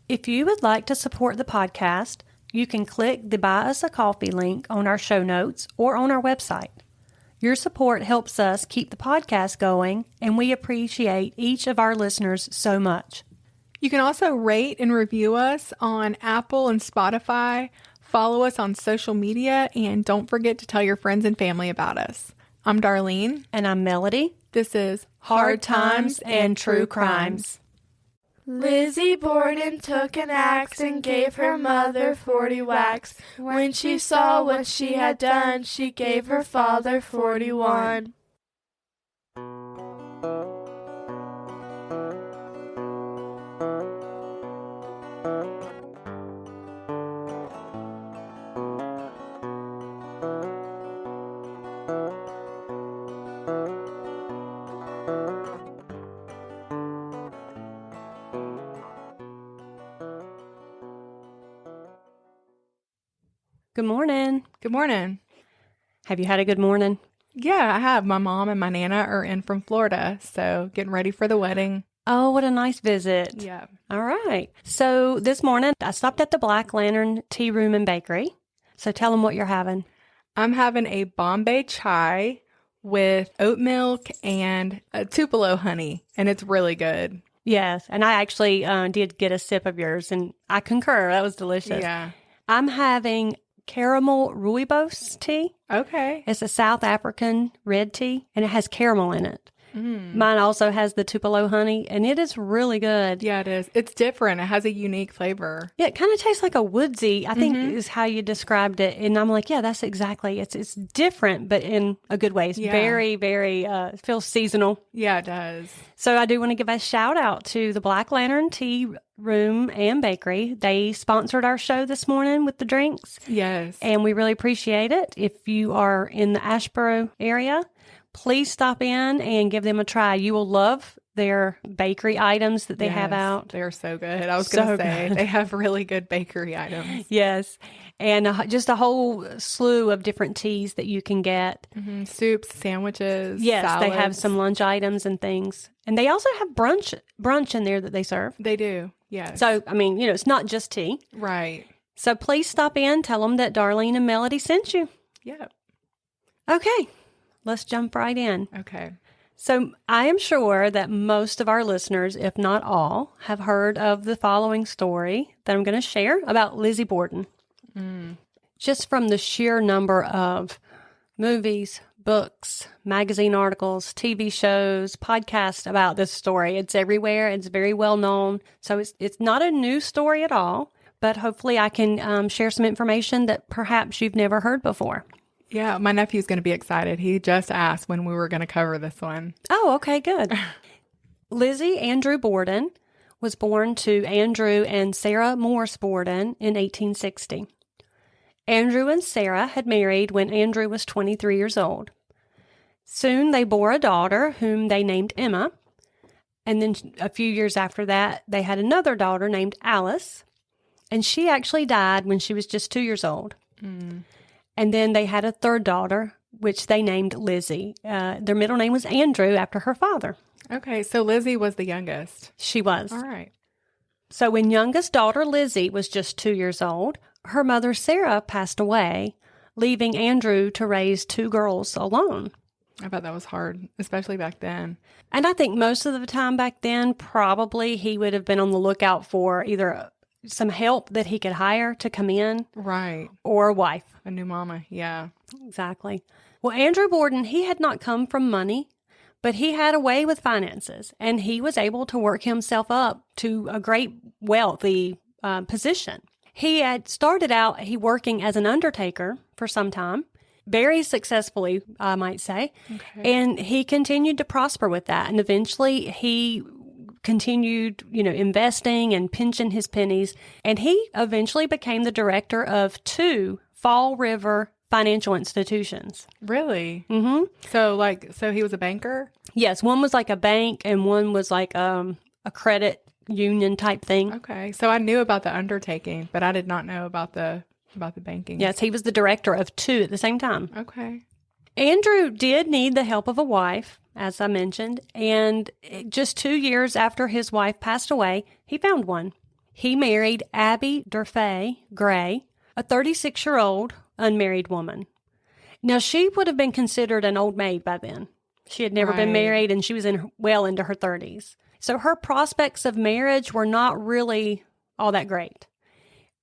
If you would like to support the podcast, you can click the Buy Us a Coffee link on our show notes or on our website. Your support helps us keep the podcast going, and we appreciate each of our listeners so much. You can also rate and review us on Apple and Spotify, follow us on social media, and don't forget to tell your friends and family about us. I'm Darlene. And I'm Melody. This is Hard Times and True Crimes. Lizzie Borden took an axe and gave her mother 40 whacks. When she saw what she had done, she gave her father 41. Good morning. Good morning. Have you had a good morning? Yeah, I have. My mom and my Nana are in from Florida, so getting ready for the wedding. Oh, what a nice visit. Yeah. All right. So this morning, I stopped at the Black Lantern Tea Room and Bakery. So tell them what you're having. I'm having a Bombay chai with oat milk and Tupelo honey, and it's really good. Yes, and I actually did get a sip of yours, and I concur. That was delicious. Yeah. I'm having caramel rooibos tea. Okay. It's a South African red tea, and it has caramel in it. Mm. Mine also has the Tupelo honey, and it is really good. Yeah, it is. It's different. It has a unique flavor. Yeah, it kind of tastes like a woodsy, I think is how you described it. And I'm like, yeah, that's exactly. It's different, but in a good way. It's very, very, it feels seasonal. Yeah, it does. So I do want to give a shout out to the Black Lantern Tea Room and Bakery. They sponsored our show this morning with the drinks. Yes. And we really appreciate it. If you are in the Asheboro area, please stop in and give them a try. You will love their bakery items that they have out. They're so good. I was going to say, good. they have really good bakery items. Yes. And just a whole slew of different teas that you can get. Mm-hmm. Soups, sandwiches, Yes, salads. they have some lunch items and things. And they also have brunch in there that they serve. They do, yes. So, I mean, it's not just tea. Right. So please stop in. Tell them that Darlene and Melody sent you. Yep. Okay. Let's jump right in. Okay. So I am sure that most of our listeners, if not all, have heard of the following story that I'm going to share about Lizzie Borden. Just from the sheer number of movies, books, magazine articles, TV shows, podcasts about this story. It's everywhere. It's very well known. So it's not a new story at all, but hopefully I can share some information that perhaps you've never heard before. Yeah, my nephew's going to be excited. He just asked when we were going to cover this one. Oh, okay, good. Lizzie Andrew Borden was born to Andrew and Sarah Morse Borden in 1860. Andrew and Sarah had married when Andrew was 23 years old. Soon they bore a daughter whom they named Emma. And then a few years after that, they had another daughter named Alice. And she actually died when she was just 2 years old. And then they had a third daughter, which they named Lizzie. Their middle name was Andrew after her father. Okay, so Lizzie was the youngest. She was. All right. So when youngest daughter Lizzie was just 2 years old, her mother Sarah passed away, leaving Andrew to raise two girls alone. I bet that was hard, especially back then. And I think most of the time back then, probably he would have been on the lookout for either some help that he could hire to come in. Right. Or a wife. A new mama, yeah. Exactly. Well, Andrew Borden, he had not come from money, but he had a way with finances, and he was able to work himself up to a great wealthy position. He had started out working as an undertaker for some time, very successfully, I might say, and he continued to prosper with that, and eventually he continued, investing and pinching his pennies, and he eventually became the director of two Fall River financial institutions. Really? Mm-hmm. So he was a banker? Yes, one was like a bank and one was like a credit union type thing. Okay, so I knew about the undertaking, but I did not know about the banking. Yes, he was the director of two at the same time. Okay. Andrew did need the help of a wife, as I mentioned, and just 2 years after his wife passed away, he found one. he married Abby Durfee Gray, a 36-year-old unmarried woman. Now, she would have been considered an old maid by then. She had never been married, and she was well into her 30s. So her prospects of marriage were not really all that great,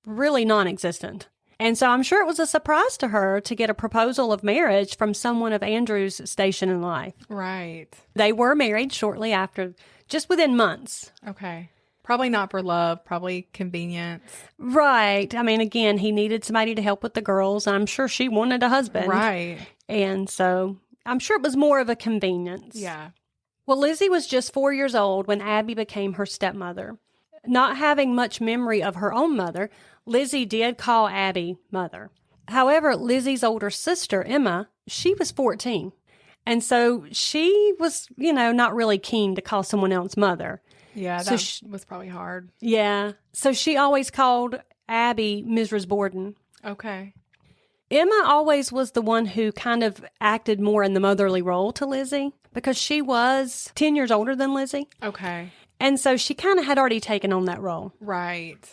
really non-existent. And so I'm sure it was a surprise to her to get a proposal of marriage from someone of Andrew's station in life. Right. They were married shortly after, just within months. Okay. Probably not for love, probably convenience. Right. I mean, again, he needed somebody to help with the girls. I'm sure she wanted a husband. Right. And so I'm sure it was more of a convenience. Yeah. Well, Lizzie was just 4 years old when Abby became her stepmother. Not having much memory of her own mother, Lizzie did call Abby mother. However, Lizzie's older sister, Emma, she was 14. And so she was, not really keen to call someone else mother. Yeah, that was probably hard. Yeah. So she always called Abby Mrs. Borden. Okay. Emma always was the one who kind of acted more in the motherly role to Lizzie because she was 10 years older than Lizzie. Okay. And so she kind of had already taken on that role. Right.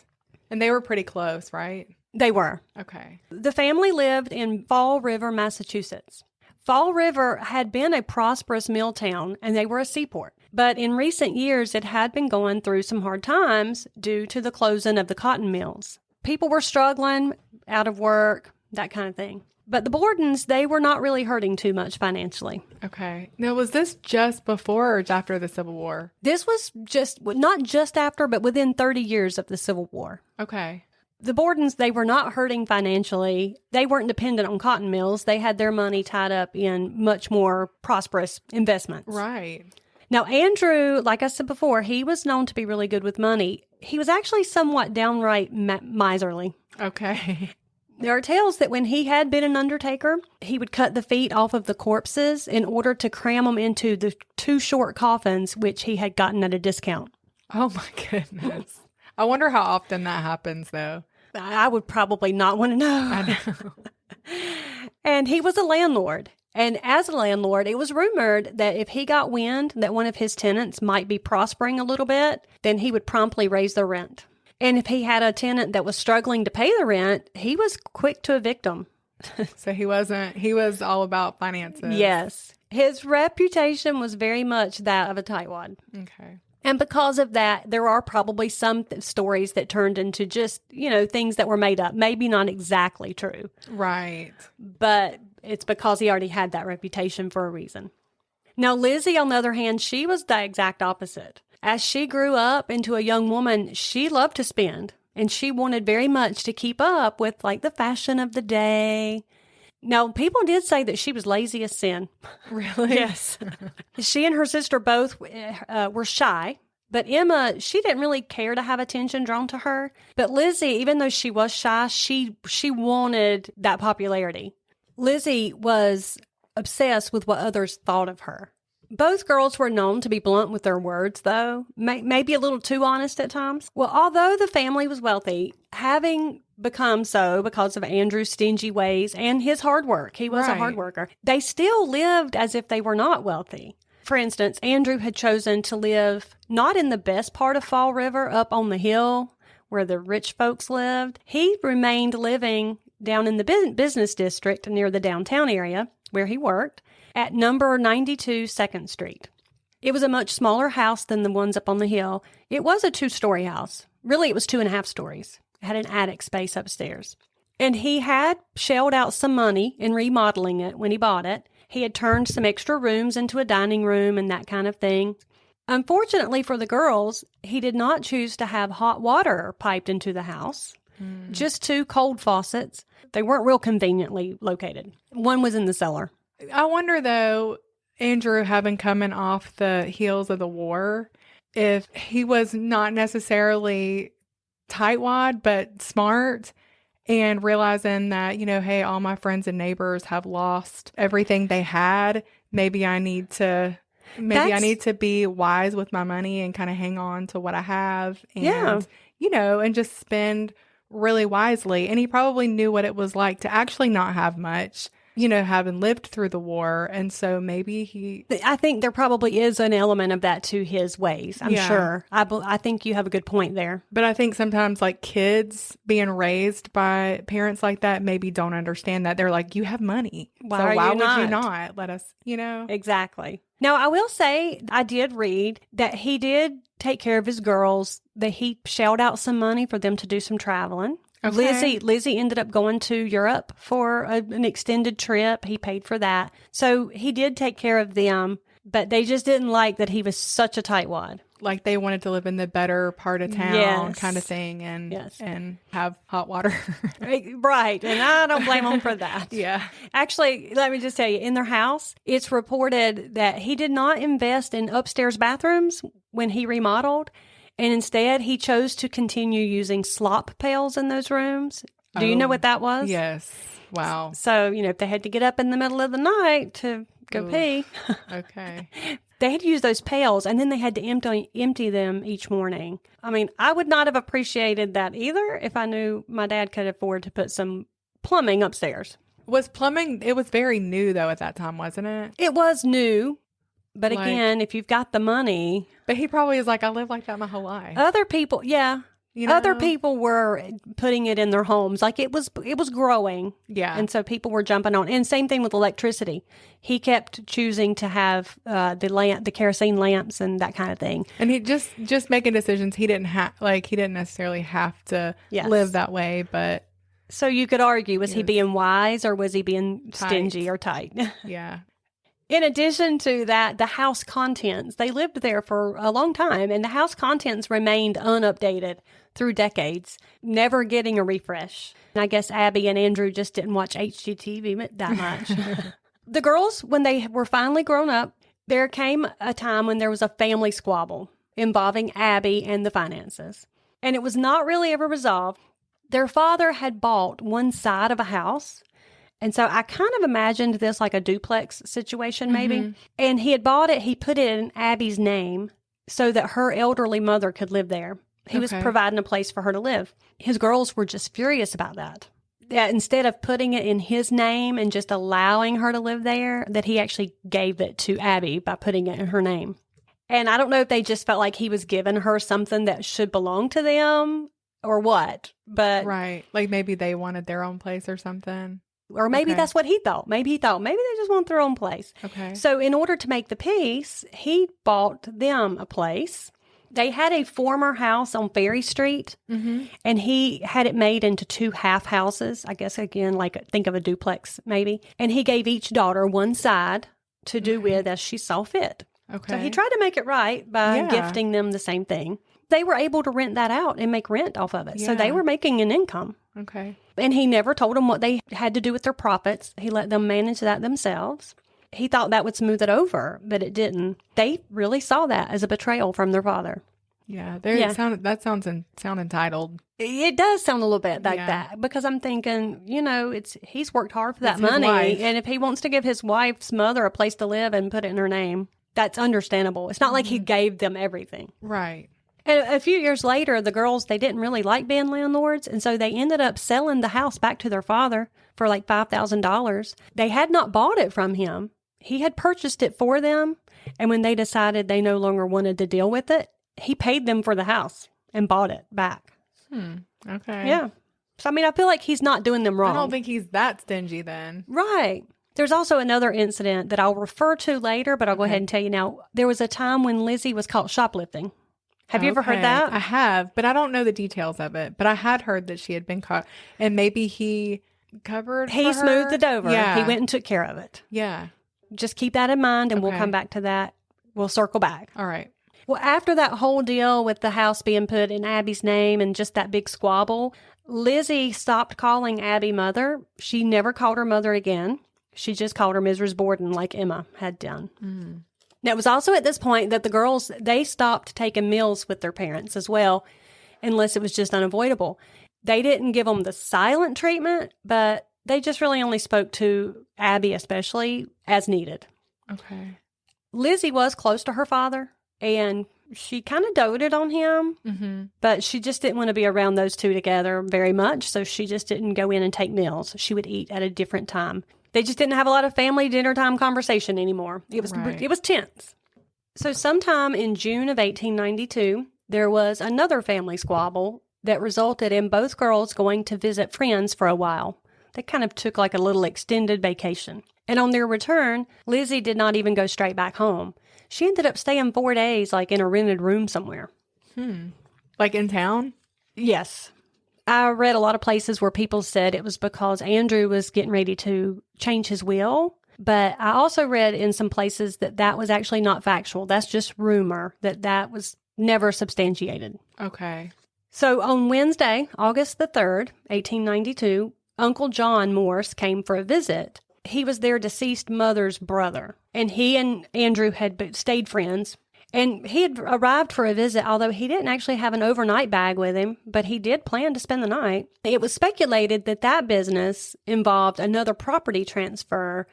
And they were pretty close, right? They were. Okay. The family lived in Fall River, Massachusetts. Fall River had been a prosperous mill town, and they were a seaport. But in recent years, it had been going through some hard times due to the closing of the cotton mills. People were struggling, out of work, that kind of thing. But the Bordens, they were not really hurting too much financially. Okay. Now, was this just before or after the Civil War? This was not just after, but within 30 years of the Civil War. Okay. The Bordens, they were not hurting financially. They weren't dependent on cotton mills. They had their money tied up in much more prosperous investments. Right. Now, Andrew, like I said before, he was known to be really good with money. He was actually somewhat downright miserly. Okay. There are tales that when he had been an undertaker, he would cut the feet off of the corpses in order to cram them into the 2 short coffins, which he had gotten at a discount. Oh, my goodness. I wonder how often that happens, though. I would probably not want to know. I know. And he was a landlord. And as a landlord, it was rumored that if he got wind that one of his tenants might be prospering a little bit, then he would promptly raise their rent. And if he had a tenant that was struggling to pay the rent, he was quick to evict them. So he was all about finances. Yes. His reputation was very much that of a tightwad. Okay. And because of that, there are probably some stories that turned into just, things that were made up. Maybe not exactly true. Right. But it's because he already had that reputation for a reason. Now, Lizzie, on the other hand, she was the exact opposite. As she grew up into a young woman, she loved to spend. And she wanted very much to keep up with, the fashion of the day. Now, people did say that she was lazy as sin. Really? Yes. She and her sister both were shy. But Emma, she didn't really care to have attention drawn to her. But Lizzie, even though she was shy, she wanted that popularity. Lizzie was obsessed with what others thought of her. Both girls were known to be blunt with their words, though, maybe a little too honest at times. Well, although the family was wealthy, having become so because of Andrew's stingy ways and his hard work, he was a hard worker, they still lived as if they were not wealthy. For instance, Andrew had chosen to live not in the best part of Fall River, up on the hill where the rich folks lived. He remained living down in the business district near the downtown area where he worked, at number 92 2nd Street. It was a much smaller house than the ones up on the hill. It was a 2-story house. Really, it was 2.5 stories. It had an attic space upstairs. And he had shelled out some money in remodeling it when he bought it. He had turned some extra rooms into a dining room and that kind of thing. Unfortunately for the girls, he did not choose to have hot water piped into the house. Just 2 cold faucets. They weren't real conveniently located. One was in the cellar. I wonder, though, Andrew, having coming off the heels of the war, if he was not necessarily tightwad, but smart, and realizing that, hey, all my friends and neighbors have lost everything they had. Maybe I need to be wise with my money and kind of hang on to what I have and, and just spend really wisely. And he probably knew what it was like to actually not have much. having lived through the war. And so maybe I think there probably is an element of that to his ways. I'm sure. I think you have a good point there. But I think sometimes like kids being raised by parents like that maybe don't understand that. They're like, you have money. Why would not? you not let us, Exactly. Now, I will say I did read that he did take care of his girls, that he shelled out some money for them to do some traveling. Okay. Lizzie ended up going to Europe for an extended trip. He paid for that. So he did take care of them, but they just didn't like that he was such a tightwad. Like they wanted to live in the better part of town kind of thing and have hot water. Right. And I don't blame him for that. Yeah. Actually, let me just tell you, in their house, it's reported that he did not invest in upstairs bathrooms when he remodeled. And instead, he chose to continue using slop pails in those rooms. Do you know what that was? Yes. Wow. So, if they had to get up in the middle of the night to go pee. Okay. They had to use those pails, and then they had to empty them each morning. I mean, I would not have appreciated that either if I knew my dad could afford to put some plumbing upstairs. Was plumbing, it was very new though at that time, wasn't it? It was new. But again, if you've got the money. But he probably is like, I lived like that my whole life. Other people, other people were putting it in their homes. Like it was growing. Yeah. And so people were jumping on. And same thing with electricity. He kept choosing to have the kerosene lamps and that kind of thing. And he just making decisions. He didn't necessarily have to live that way, but. So you could argue, was he being wise or was he being stingy or tight? Yeah. In addition to that, the house contents, they lived there for a long time, and the house contents remained unupdated through decades, never getting a refresh. And I guess Abby and Andrew just didn't watch HGTV that much. The girls, when they were finally grown up, there came a time when there was a family squabble involving Abby and the finances. And it was not really ever resolved. Their father had bought one side of a house. And so I kind of imagined this like a duplex situation, maybe. Mm-hmm. And he had bought it. He put it in Abby's name so that her elderly mother could live there. He was providing a place for her to live. His girls were just furious about that. That instead of putting it in his name and just allowing her to live there, that he actually gave it to Abby by putting it in her name. And I don't know if they just felt like he was giving her something that should belong to them or what. But right. Like maybe they wanted their own place or something. Or maybe that's what he thought. Maybe they just want their own place. Okay. So in order to make the peace, he bought them a place. They had a former house on Ferry Street, and he had it made into 2 half houses. I guess, again, like think of a duplex maybe. And he gave each daughter one side to do with as she saw fit. Okay. So he tried to make it right by gifting them the same thing. They were able to rent that out and make rent off of it. Yeah. So they were making an income. Okay. And he never told them what they had to do with their profits. He let them manage that themselves. He thought that would smooth it over, but it didn't. They really saw that as a betrayal from their father. Yeah, that sounds entitled. It does sound a little bit like that because I'm thinking, he's worked hard for that money. And if he wants to give his wife's mother a place to live and put it in her name, that's understandable. It's not like he gave them everything. Right. And a few years later, the girls, they didn't really like being landlords, and so they ended up selling the house back to their father for like $5,000. They had not bought it from him. He had purchased it for them, and when they decided they no longer wanted to deal with it, he paid them for the house and bought it back. Okay. Yeah. So, I mean, I feel like he's not doing them wrong. I don't think he's that stingy then. Right. There's also another incident that I'll refer to later, but I'll go ahead and tell you now. There was a time when Lizzie was caught shoplifting. Have you ever heard that? I have, but I don't know the details of it. But I had heard that she had been caught, and maybe he covered for her. He smoothed it over. Yeah. He went and took care of it. Yeah. Just keep that in mind, and we'll come back to that. We'll circle back. All right. Well, after that whole deal with the house being put in Abby's name and just that big squabble, Lizzie stopped calling Abby mother. She never called her mother again. She just called her Mrs. Borden like Emma had done. Now, it was also at this point that the girls, they stopped taking meals with their parents as well, unless it was just unavoidable. They didn't give them the silent treatment, but they just really only spoke to Abby, especially, as needed. Okay. Lizzie was close to her father, and she kind of doted on him, but she just didn't want to be around those two together very much, so she just didn't go in and take meals. She would eat at a different time. They just didn't have a lot of family dinner time conversation anymore. It was tense. So sometime in June of 1892, there was another family squabble that resulted in both girls going to visit friends for a while. They kind of took like a little extended vacation. And on their return, Lizzie did not even go straight back home. She ended up staying 4 days, like in a rented room somewhere. Like in town? Yes. I read a lot of places where people said it was because Andrew was getting ready to change his will. But I also read in some places that was actually not factual. That's just rumor, that was never substantiated. Okay. So on Wednesday, August the 3rd, 1892, Uncle John Morse came for a visit. He was their deceased mother's brother, and he and Andrew had stayed friends. And he had arrived for a visit, although he didn't actually have an overnight bag with him, but he did plan to spend the night. It was speculated that business involved another property transfer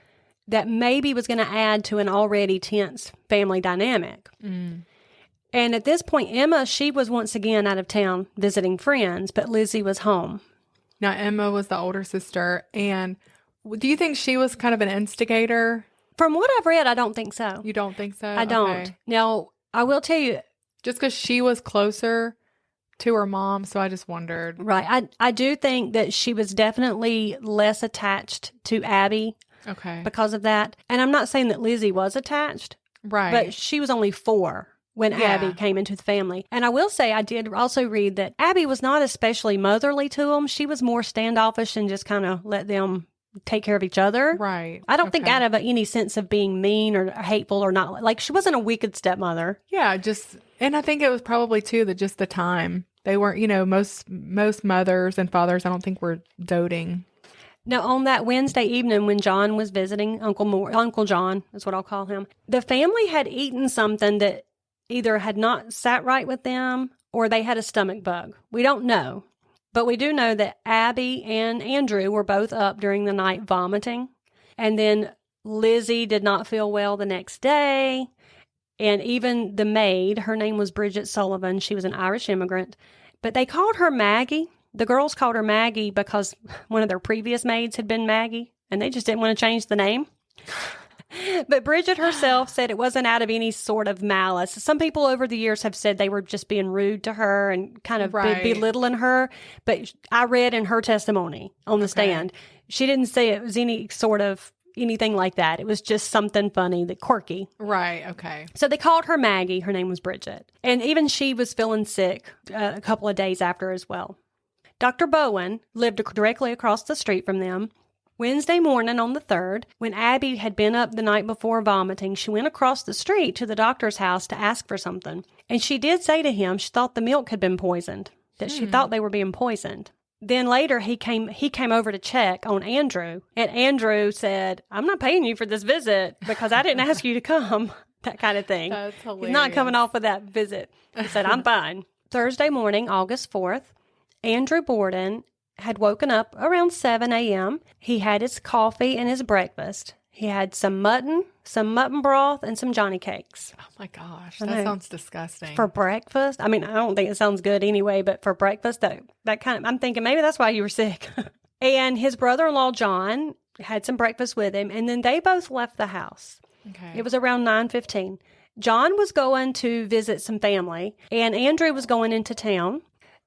that maybe was going to add to an already tense family dynamic. And at this point, Emma, she was once again out of town visiting friends, but Lizzie was home. Now, Emma was the older sister, and do you think she was kind of an instigator? From what I've read, I don't think so. You don't think so? I don't. Okay. Now, I will tell you. Just because she was closer to her mom, so I just wondered. Right. I do think that she was definitely less attached to Abby. Okay. Because of that. And I'm not saying that Lizzie was attached. Right. But she was only 4 when Abby came into the family. And I will say I did also read that Abby was not especially motherly to them. She was more standoffish and just kind of let them take care of each other. Right. I don't think out of any sense of being mean or hateful or not. Like, she wasn't a wicked stepmother. Yeah, and I think it was probably too that just the time. They weren't, most mothers and fathers, I don't think were doting. Now, on that Wednesday evening when John was visiting, Uncle John is what I'll call him, the family had eaten something that either had not sat right with them or they had a stomach bug. We don't know. But we do know that Abby and Andrew were both up during the night vomiting. And then Lizzie did not feel well the next day. And even the maid, her name was Bridget Sullivan. She was an Irish immigrant. But they called her Maggie. The girls called her Maggie because one of their previous maids had been Maggie. And they just didn't want to change the name. But Bridget herself said it wasn't out of any sort of malice. Some people over the years have said they were just being rude to her and kind of belittling her. But I read in her testimony on the stand, she didn't say it was any sort of anything like that. It was just something funny, quirky. Right, okay. So they called her Maggie. Her name was Bridget. And even she was feeling sick a couple of days after as well. Dr. Bowen lived directly across the street from them. Wednesday morning on the 3rd, when Abby had been up the night before vomiting, she went across the street to the doctor's house to ask for something. And she did say to him she thought the milk had been poisoned, that she thought they were being poisoned. Then later he came over to check on Andrew, and Andrew said, "I'm not paying you for this visit because I didn't ask you to come," that kind of thing. That's hilarious. He's not coming off with that visit. He said, "I'm fine." Thursday morning, August 4th, Andrew Borden had woken up around 7 a.m. He had his coffee and his breakfast. He had some mutton broth, and some Johnny cakes. Oh my gosh, that sounds disgusting. For breakfast? I mean, I don't think it sounds good anyway, but for breakfast, that kind of, I'm thinking maybe that's why you were sick. And his brother-in-law, John, had some breakfast with him, and then they both left the house. Okay. It was around 9:15. John was going to visit some family, and Andrew was going into town.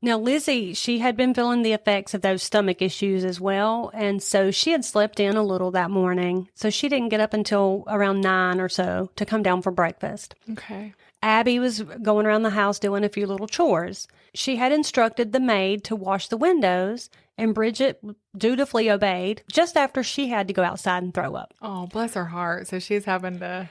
Now, Lizzie, she had been feeling the effects of those stomach issues as well, and so she had slept in a little that morning, so she didn't get up until around 9 or so to come down for breakfast. Okay. Abby was going around the house doing a few little chores. She had instructed the maid to wash the windows, and Bridget dutifully obeyed just after she had to go outside and throw up. Oh, bless her heart. So she's having to...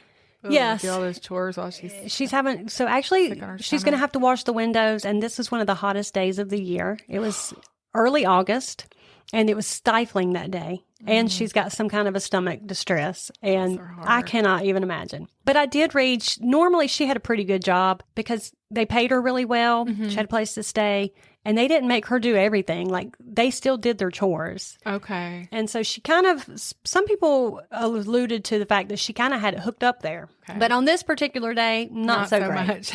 Yes. Do all those chores while she's having, so actually she's going to have to wash the windows, and this is one of the hottest days of the year. It was early August, and it was stifling that day, and she's got some kind of a stomach distress, and I cannot even imagine. But I did read, normally she had a pretty good job because they paid her really well. She had a place to stay, and they didn't make her do everything. Like, they still did their chores. Okay. And so she kind of, some people alluded to the fact that she kind of had it hooked up there. Okay. But on this particular day, not so great. Much.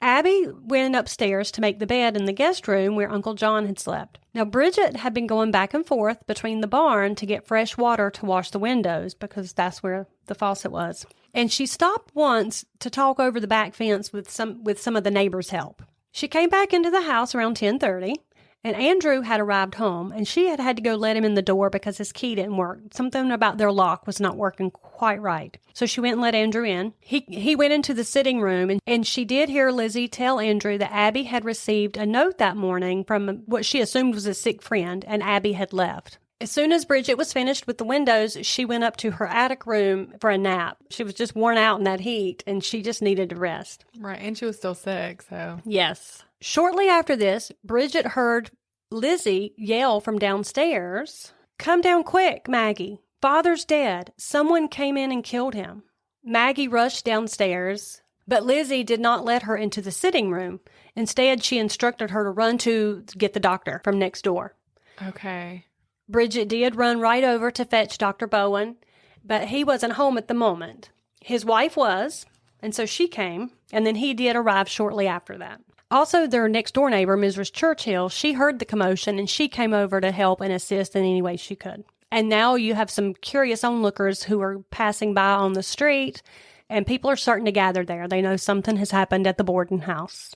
Abby went upstairs to make the bed in the guest room where Uncle John had slept. Now, Bridget had been going back and forth between the barn to get fresh water to wash the windows because that's where the faucet was. And she stopped once to talk over the back fence with some of the neighbors' help. She came back into the house around 10:30, and Andrew had arrived home, and she had to go let him in the door because his key didn't work. Something about their lock was not working quite right. So she went and let Andrew in. He went into the sitting room, and she did hear Lizzie tell Andrew that Abby had received a note that morning from what she assumed was a sick friend, and Abby had left. As soon as Bridget was finished with the windows, she went up to her attic room for a nap. She was just worn out in that heat, and she just needed to rest. Right, and she was still sick, so. Yes. Shortly after this, Bridget heard Lizzie yell from downstairs, "Come down quick, Maggie. Father's dead. Someone came in and killed him." Maggie rushed downstairs, but Lizzie did not let her into the sitting room. Instead, she instructed her to run to get the doctor from next door. Okay. Bridget did run right over to fetch Dr. Bowen, but he wasn't home at the moment. His wife was, and so she came, and then he did arrive shortly after that. Also, their next-door neighbor, Mrs. Churchill, she heard the commotion, and she came over to help and assist in any way she could. And now you have some curious onlookers who are passing by on the street, and people are starting to gather there. They know something has happened at the Borden house.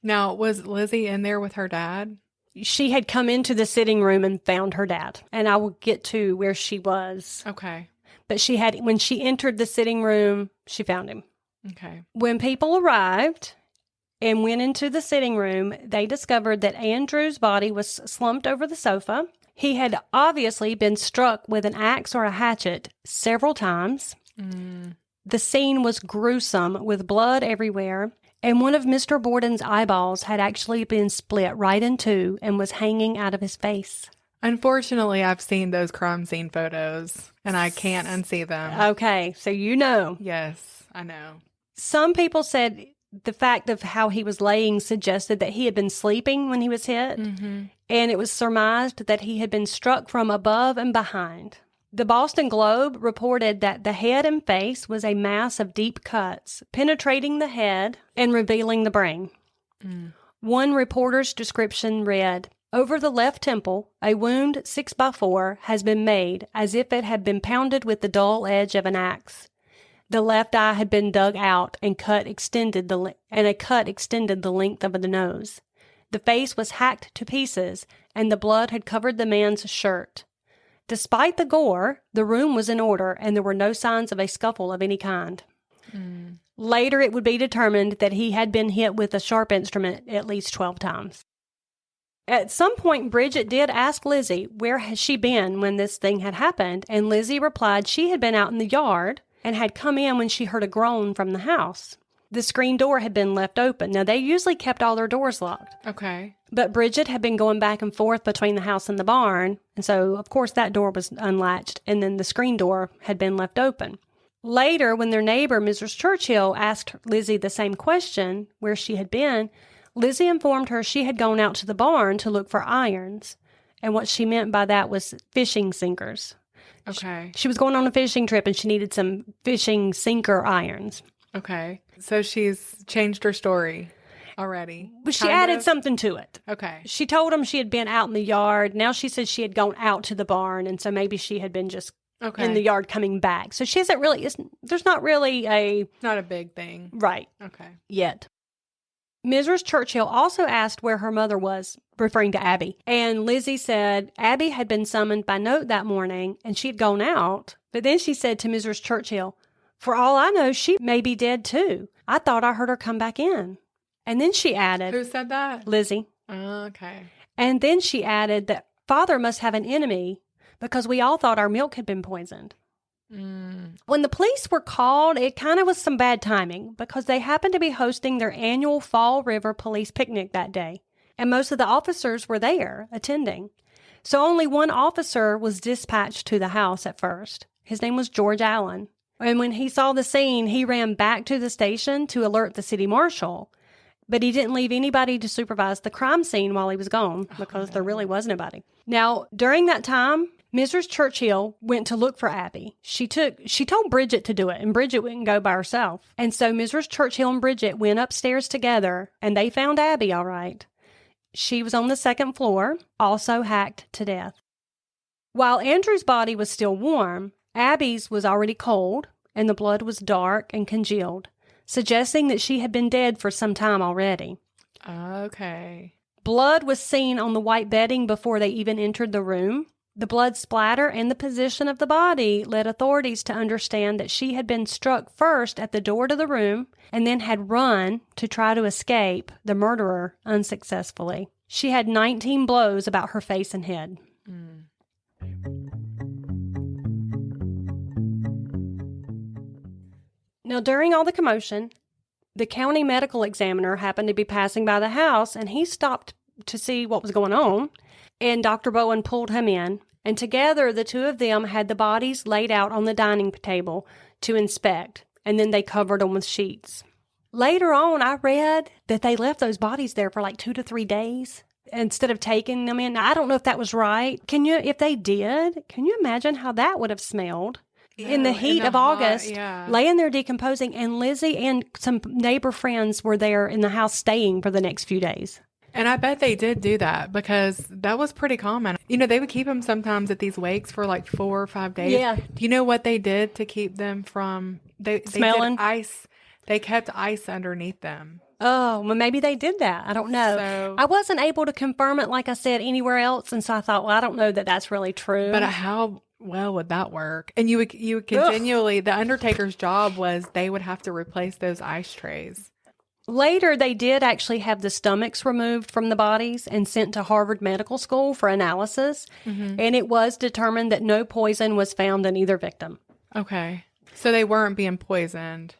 Now, Was Lizzie in there with her dad? she had come into the sitting room and found her dad, and I will get to where she was. Okay. But when she entered the sitting room, she found him. Okay. When people arrived and went into the sitting room, they discovered that Andrew's body was slumped over the sofa. He had obviously been struck with an axe or a hatchet several times. The scene was gruesome with blood everywhere, and one of Mr. Borden's eyeballs had actually been split right in two and was hanging out of his face. Unfortunately, I've seen those crime scene photos, and I can't unsee them. Okay, so you know. Yes, I know. Some people said the fact of how he was laying suggested that he had been sleeping when he was hit, and it was surmised that he had been struck from above and behind. The Boston Globe reported that the head and face was a mass of deep cuts, penetrating the head and revealing the brain. One reporter's description read, "Over the left temple, a wound 6x4 has been made as if it had been pounded with the dull edge of an axe. The left eye had been dug out and a cut extended the length of the nose. The face was hacked to pieces, and the blood had covered the man's shirt. Despite the gore, the room was in order, and there were no signs of a scuffle of any kind." Later, it would be determined that he had been hit with a sharp instrument at least 12 times. At some point, Bridget did ask Lizzie where had she been when this thing had happened, and Lizzie replied she had been out in the yard and had come in when she heard a groan from the house. The screen door had been left open. Now, they usually kept all their doors locked. Okay. But Bridget had been going back and forth between the house and the barn, and so, of course, that door was unlatched, and then the screen door had been left open. Later, when their neighbor, Mrs. Churchill, asked Lizzie the same question, where she had been, Lizzie informed her she had gone out to the barn to look for irons, and what she meant by that was fishing sinkers. Okay. She was going on a fishing trip, and she needed some fishing sinker irons. Okay. So she's changed her story already. But she added something to it. Okay. She told him she had been out in the yard. Now she said she had gone out to the barn, and so maybe she had been just in the yard coming back. So she hasn't really, there's not really not a big thing. Right. Okay. Yet. Mrs. Churchill also asked where her mother was, referring to Abby. And Lizzie said Abby had been summoned by note that morning, and she had gone out. But then she said to Mrs. Churchill, "For all I know, she may be dead too. I thought I heard her come back in." And then she added... Who said that? Lizzie. Okay. And then she added that Father must have an enemy because we all thought our milk had been poisoned. When the police were called, it kind of was some bad timing because they happened to be hosting their annual Fall River Police Picnic that day, and most of the officers were there attending. So only one officer was dispatched to the house at first. His name was George Allen. And when he saw the scene, he ran back to the station to alert the city marshal. But he didn't leave anybody to supervise the crime scene while he was gone because there really was nobody. Now, during that time, Mrs. Churchill went to look for Abby. She told Bridget to do it, and Bridget wouldn't go by herself. And so Mrs. Churchill and Bridget went upstairs together, and they found Abby all right. She was on the second floor, also hacked to death. While Andrew's body was still warm, Abby's was already cold, and the blood was dark and congealed, suggesting that she had been dead for some time already. Okay. Blood was seen on the white bedding before they even entered the room. The blood splatter and the position of the body led authorities to understand that she had been struck first at the door to the room and then had run to try to escape the murderer unsuccessfully. She had 19 blows about her face and head. Now, during all the commotion, the county medical examiner happened to be passing by the house, and he stopped to see what was going on, and Dr. Bowen pulled him in, and together the two of them had the bodies laid out on the dining table to inspect, and then they covered them with sheets. Later on, I read that they left those bodies there for like 2 to 3 days instead of taking them in. Now, I don't know if that was right. If they did, can you imagine how that would have smelled? In the heat of August, laying there decomposing, and Lizzie and some neighbor friends were there in the house staying for the next few days. And I bet they did do that because that was pretty common. They would keep them sometimes at these wakes for like 4 or 5 days. Yeah. Do you know what they did to keep them from smelling? Did ice. They kept ice underneath them. Oh, well, maybe they did that. I don't know. So, I wasn't able to confirm it, like I said, anywhere else. And so I thought, well, I don't know that that's really true. But how well would that work? And you would continually, the undertaker's job was they would have to replace those ice trays. Later, they did actually have the stomachs removed from the bodies and sent to Harvard Medical School for analysis. Mm-hmm. And it was determined that no poison was found in either victim. Okay. So they weren't being poisoned.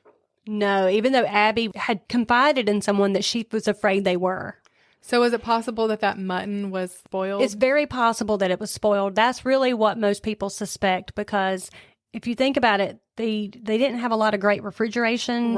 No, even though Abby had confided in someone that she was afraid they were. So is it possible that mutton was spoiled? It's very possible that it was spoiled. That's really what most people suspect, because if you think about it, they didn't have a lot of great refrigeration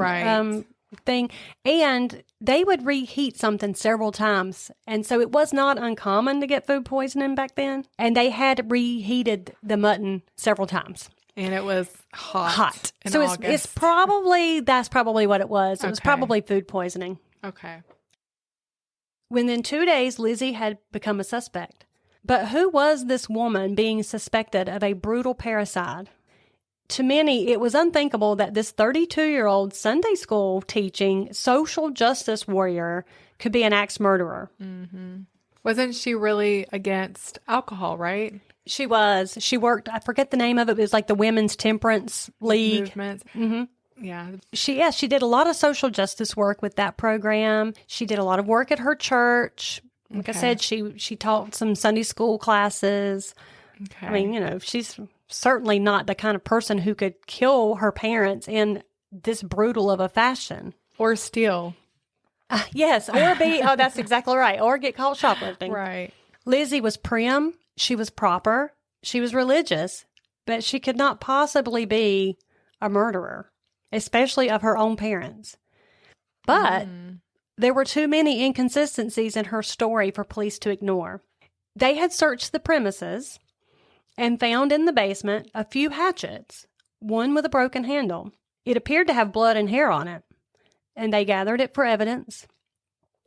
thing, and they would reheat something several times. And so it was not uncommon to get food poisoning back then. And they had reheated the mutton several times. And it was hot. So that's probably what it was. It was probably food poisoning. Okay. Within 2 days, Lizzie had become a suspect. But who was this woman being suspected of a brutal parricide? To many, it was unthinkable that this 32-year-old Sunday school teaching social justice warrior could be an axe murderer. Mm-hmm. Wasn't she really against alcohol, right? She was. She worked, I forget the name of it, but it was like the Women's Temperance League. Movement. Mm-hmm. Yeah. She did a lot of social justice work with that program. She did a lot of work at her church. Like I said, she taught some Sunday school classes. Okay. I mean, she's certainly not the kind of person who could kill her parents in this brutal of a fashion. Or steal. Yes, or that's exactly right. Or get caught shoplifting. Right. Lizzie was prim. She was proper. She was religious. But she could not possibly be a murderer, especially of her own parents. But there were too many inconsistencies in her story for police to ignore. They had searched the premises and found in the basement a few hatchets, one with a broken handle. It appeared to have blood and hair on it, and they gathered it for evidence.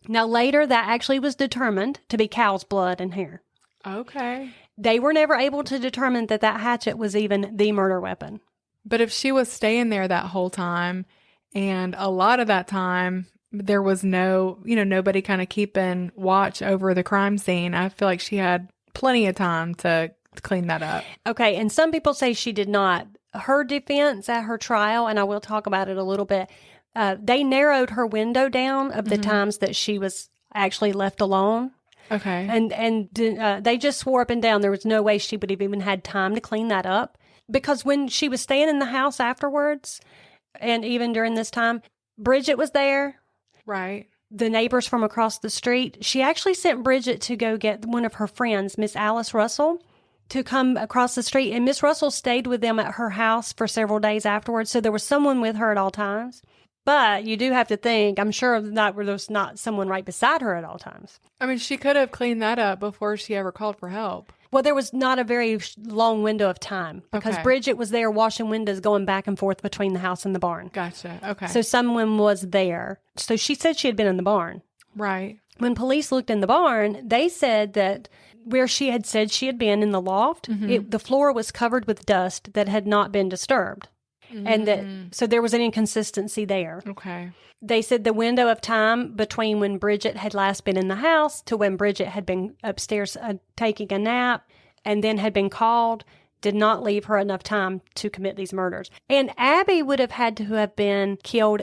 Now, later, that actually was determined to be cow's blood and hair. Okay. They were never able to determine that hatchet was even the murder weapon. But if she was staying there that whole time, and a lot of that time, there was nobody kind of keeping watch over the crime scene, I feel like she had plenty of time to clean that up. Okay, and some people say she did not. Her defense at her trial, and I will talk about it a little bit, they narrowed her window down of the times that she was actually left alone. Okay. And they just swore up and down there was no way she would have even had time to clean that up. Because when she was staying in the house afterwards, and even during this time, Bridget was there. Right. The neighbors from across the street. She actually sent Bridget to go get one of her friends, Miss Alice Russell, to come across the street. And Miss Russell stayed with them at her house for several days afterwards. So there was someone with her at all times. But you do have to think, I'm sure that there was not someone right beside her at all times. I mean, she could have cleaned that up before she ever called for help. Well, there was not a very long window of time because Okay. Bridget was there washing windows going back and forth between the house and the barn. Gotcha. Okay. So someone was there. So she said she had been in the barn. Right. When police looked in the barn, they said that where she had said she had been in the loft, the floor was covered with dust that had not been disturbed. And that so there was an inconsistency there. Okay. They said the window of time between when Bridget had last been in the house to when Bridget had been upstairs taking a nap and then had been called did not leave her enough time to commit these murders. And Abby would have had to have been killed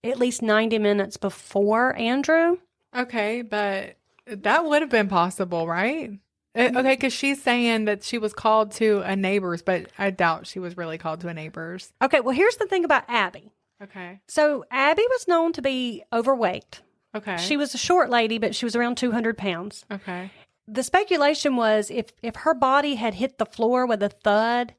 at least 90 minutes before Andrew. Okay, but that would have been possible, right? Okay, because she's saying that she was called to a neighbor's, but I doubt she was really called to a neighbor's. Okay, well, here's the thing about Abby. Okay. So Abby was known to be overweight. Okay. She was a short lady, but she was around 200 pounds. Okay. The speculation was if her body had hit the floor with a thud,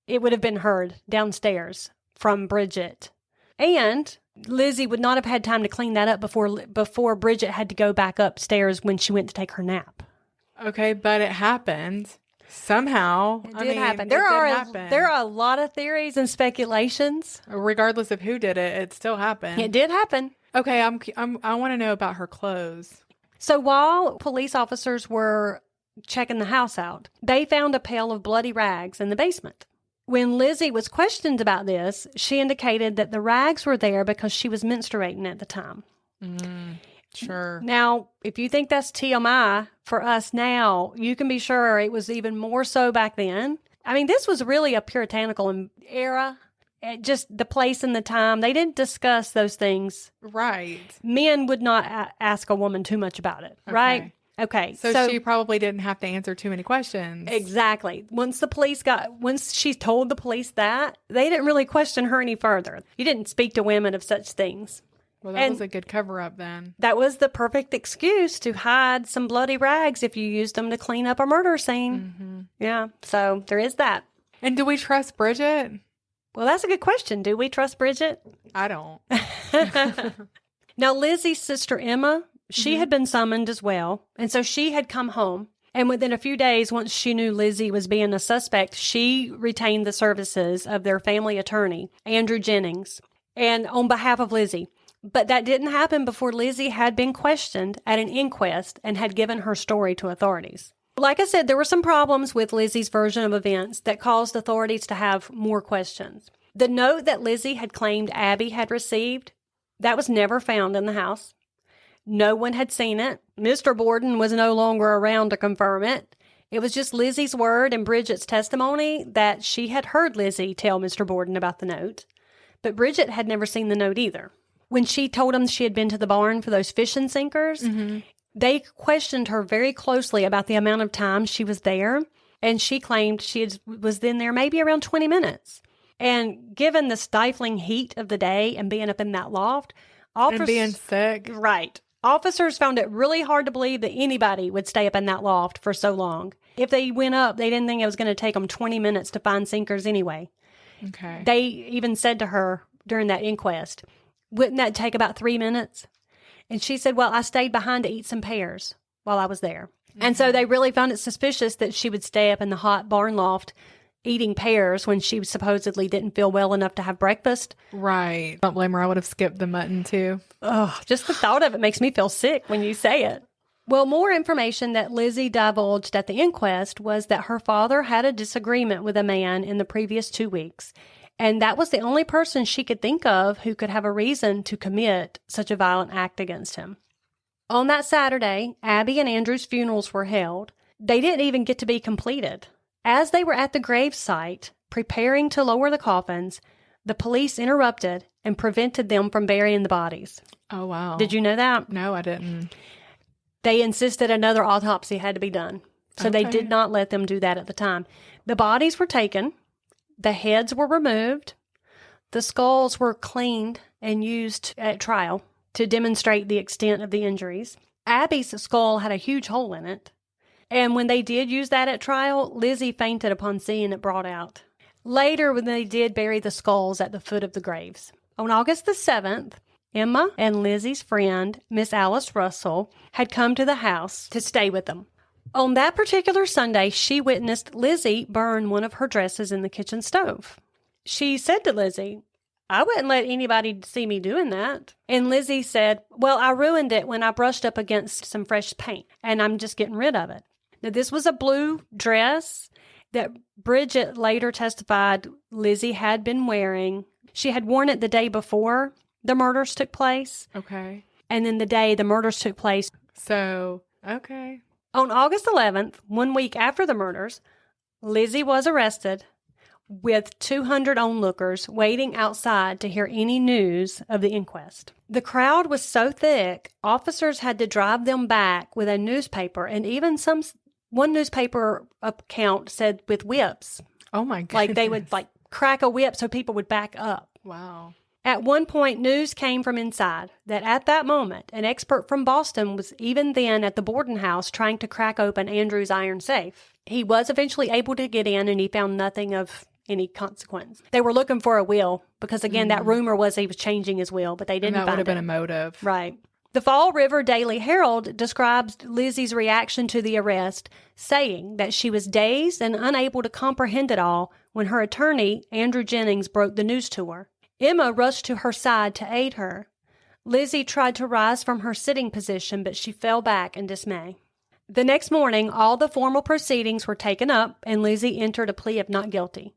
it would have been heard downstairs from Bridget. And Lizzie would not have had time to clean that up before Bridget had to go back upstairs when she went to take her nap. Okay, but it happened somehow. It did happen. There are a lot of theories and speculations. Regardless of who did it, it still happened. It did happen. Okay, I want to know about her clothes. So while police officers were checking the house out, they found a pail of bloody rags in the basement. When Lizzie was questioned about this, she indicated that the rags were there because she was menstruating at the time. Sure. Now, if you think that's TMI for us now, you can be sure it was even more so back then. I mean, this was really a puritanical era. Just the place and the time. They didn't discuss those things. Right. Men would not ask a woman too much about it, right? Okay. So she probably didn't have to answer too many questions. Exactly. Once she told the police that, they didn't really question her any further. You didn't speak to women of such things. Well, that was a good cover-up then. That was the perfect excuse to hide some bloody rags if you used them to clean up a murder scene. Yeah, so there is that. And do we trust Bridget? Well, that's a good question. Do we trust Bridget? I don't. Now, Lizzie's sister Emma, she had been summoned as well, and so she had come home. And within a few days, once she knew Lizzie was being a suspect, she retained the services of their family attorney, Andrew Jennings, and on behalf of Lizzie. But that didn't happen before Lizzie had been questioned at an inquest and had given her story to authorities. Like I said, there were some problems with Lizzie's version of events that caused authorities to have more questions. The note that Lizzie had claimed Abby had received, that was never found in the house. No one had seen it. Mr. Borden was no longer around to confirm it. It was just Lizzie's word and Bridget's testimony that she had heard Lizzie tell Mr. Borden about the note. But Bridget had never seen the note either. When she told him she had been to the barn for those fishing sinkers, they questioned her very closely about the amount of time she was there, and she claimed she was in there maybe around 20 minutes. And given the stifling heat of the day and being up in that loft, and being sick. Right. Officers found it really hard to believe that anybody would stay up in that loft for so long. If they went up, they didn't think it was going to take them 20 minutes to find sinkers anyway. Okay. They even said to her during that inquest, wouldn't that take about 3 minutes? And she said, well, I stayed behind to eat some pears while I was there. And so they really found it suspicious that she would stay up in the hot barn loft eating pears when she supposedly didn't feel well enough to have breakfast. Right. Don't blame her. I would have skipped the mutton too. Oh, just the thought of it makes me feel sick when you say it. Well, more information that Lizzie divulged at the inquest was that her father had a disagreement with a man in the previous 2 weeks. And that was the only person she could think of who could have a reason to commit such a violent act against him. On that Saturday, Abby and Andrew's funerals were held. They didn't even get to be completed. As they were at the grave site, preparing to lower the coffins, the police interrupted and prevented them from burying the bodies. Oh, wow. Did you know that? No, I didn't. They insisted another autopsy had to be done. So they did not let them do that at the time. The bodies were taken. The heads were removed. The skulls were cleaned and used at trial to demonstrate the extent of the injuries. Abby's skull had a huge hole in it. And when they did use that at trial, Lizzie fainted upon seeing it brought out. Later, when they did bury the skulls at the foot of the graves. On August the 7th, Emma and Lizzie's friend, Miss Alice Russell, had come to the house to stay with them. On that particular Sunday, she witnessed Lizzie burn one of her dresses in the kitchen stove. She said to Lizzie, "I wouldn't let anybody see me doing that." And Lizzie said, "Well, I ruined it when I brushed up against some fresh paint, and I'm just getting rid of it." Now, this was a blue dress that Bridget later testified Lizzie had been wearing. She had worn it the day before the murders took place. Okay. And then the day the murders took place. So, okay. On August 11th, 1 week after the murders, Lizzie was arrested with 200 onlookers waiting outside to hear any news of the inquest. The crowd was so thick, officers had to drive them back with a newspaper, and even one newspaper account said with whips. Oh my goodness. Like they would crack a whip so people would back up. Wow. At one point, news came from inside that at that moment, an expert from Boston was even then at the Borden house trying to crack open Andrew's iron safe. He was eventually able to get in, and he found nothing of any consequence. They were looking for a will because, again, that rumor was he was changing his will, but they didn't find it. That would have been a motive. Right. The Fall River Daily Herald describes Lizzie's reaction to the arrest, saying that she was dazed and unable to comprehend it all when her attorney, Andrew Jennings, broke the news to her. Emma rushed to her side to aid her. Lizzie tried to rise from her sitting position, but she fell back in dismay. The next morning, all the formal proceedings were taken up, and Lizzie entered a plea of not guilty.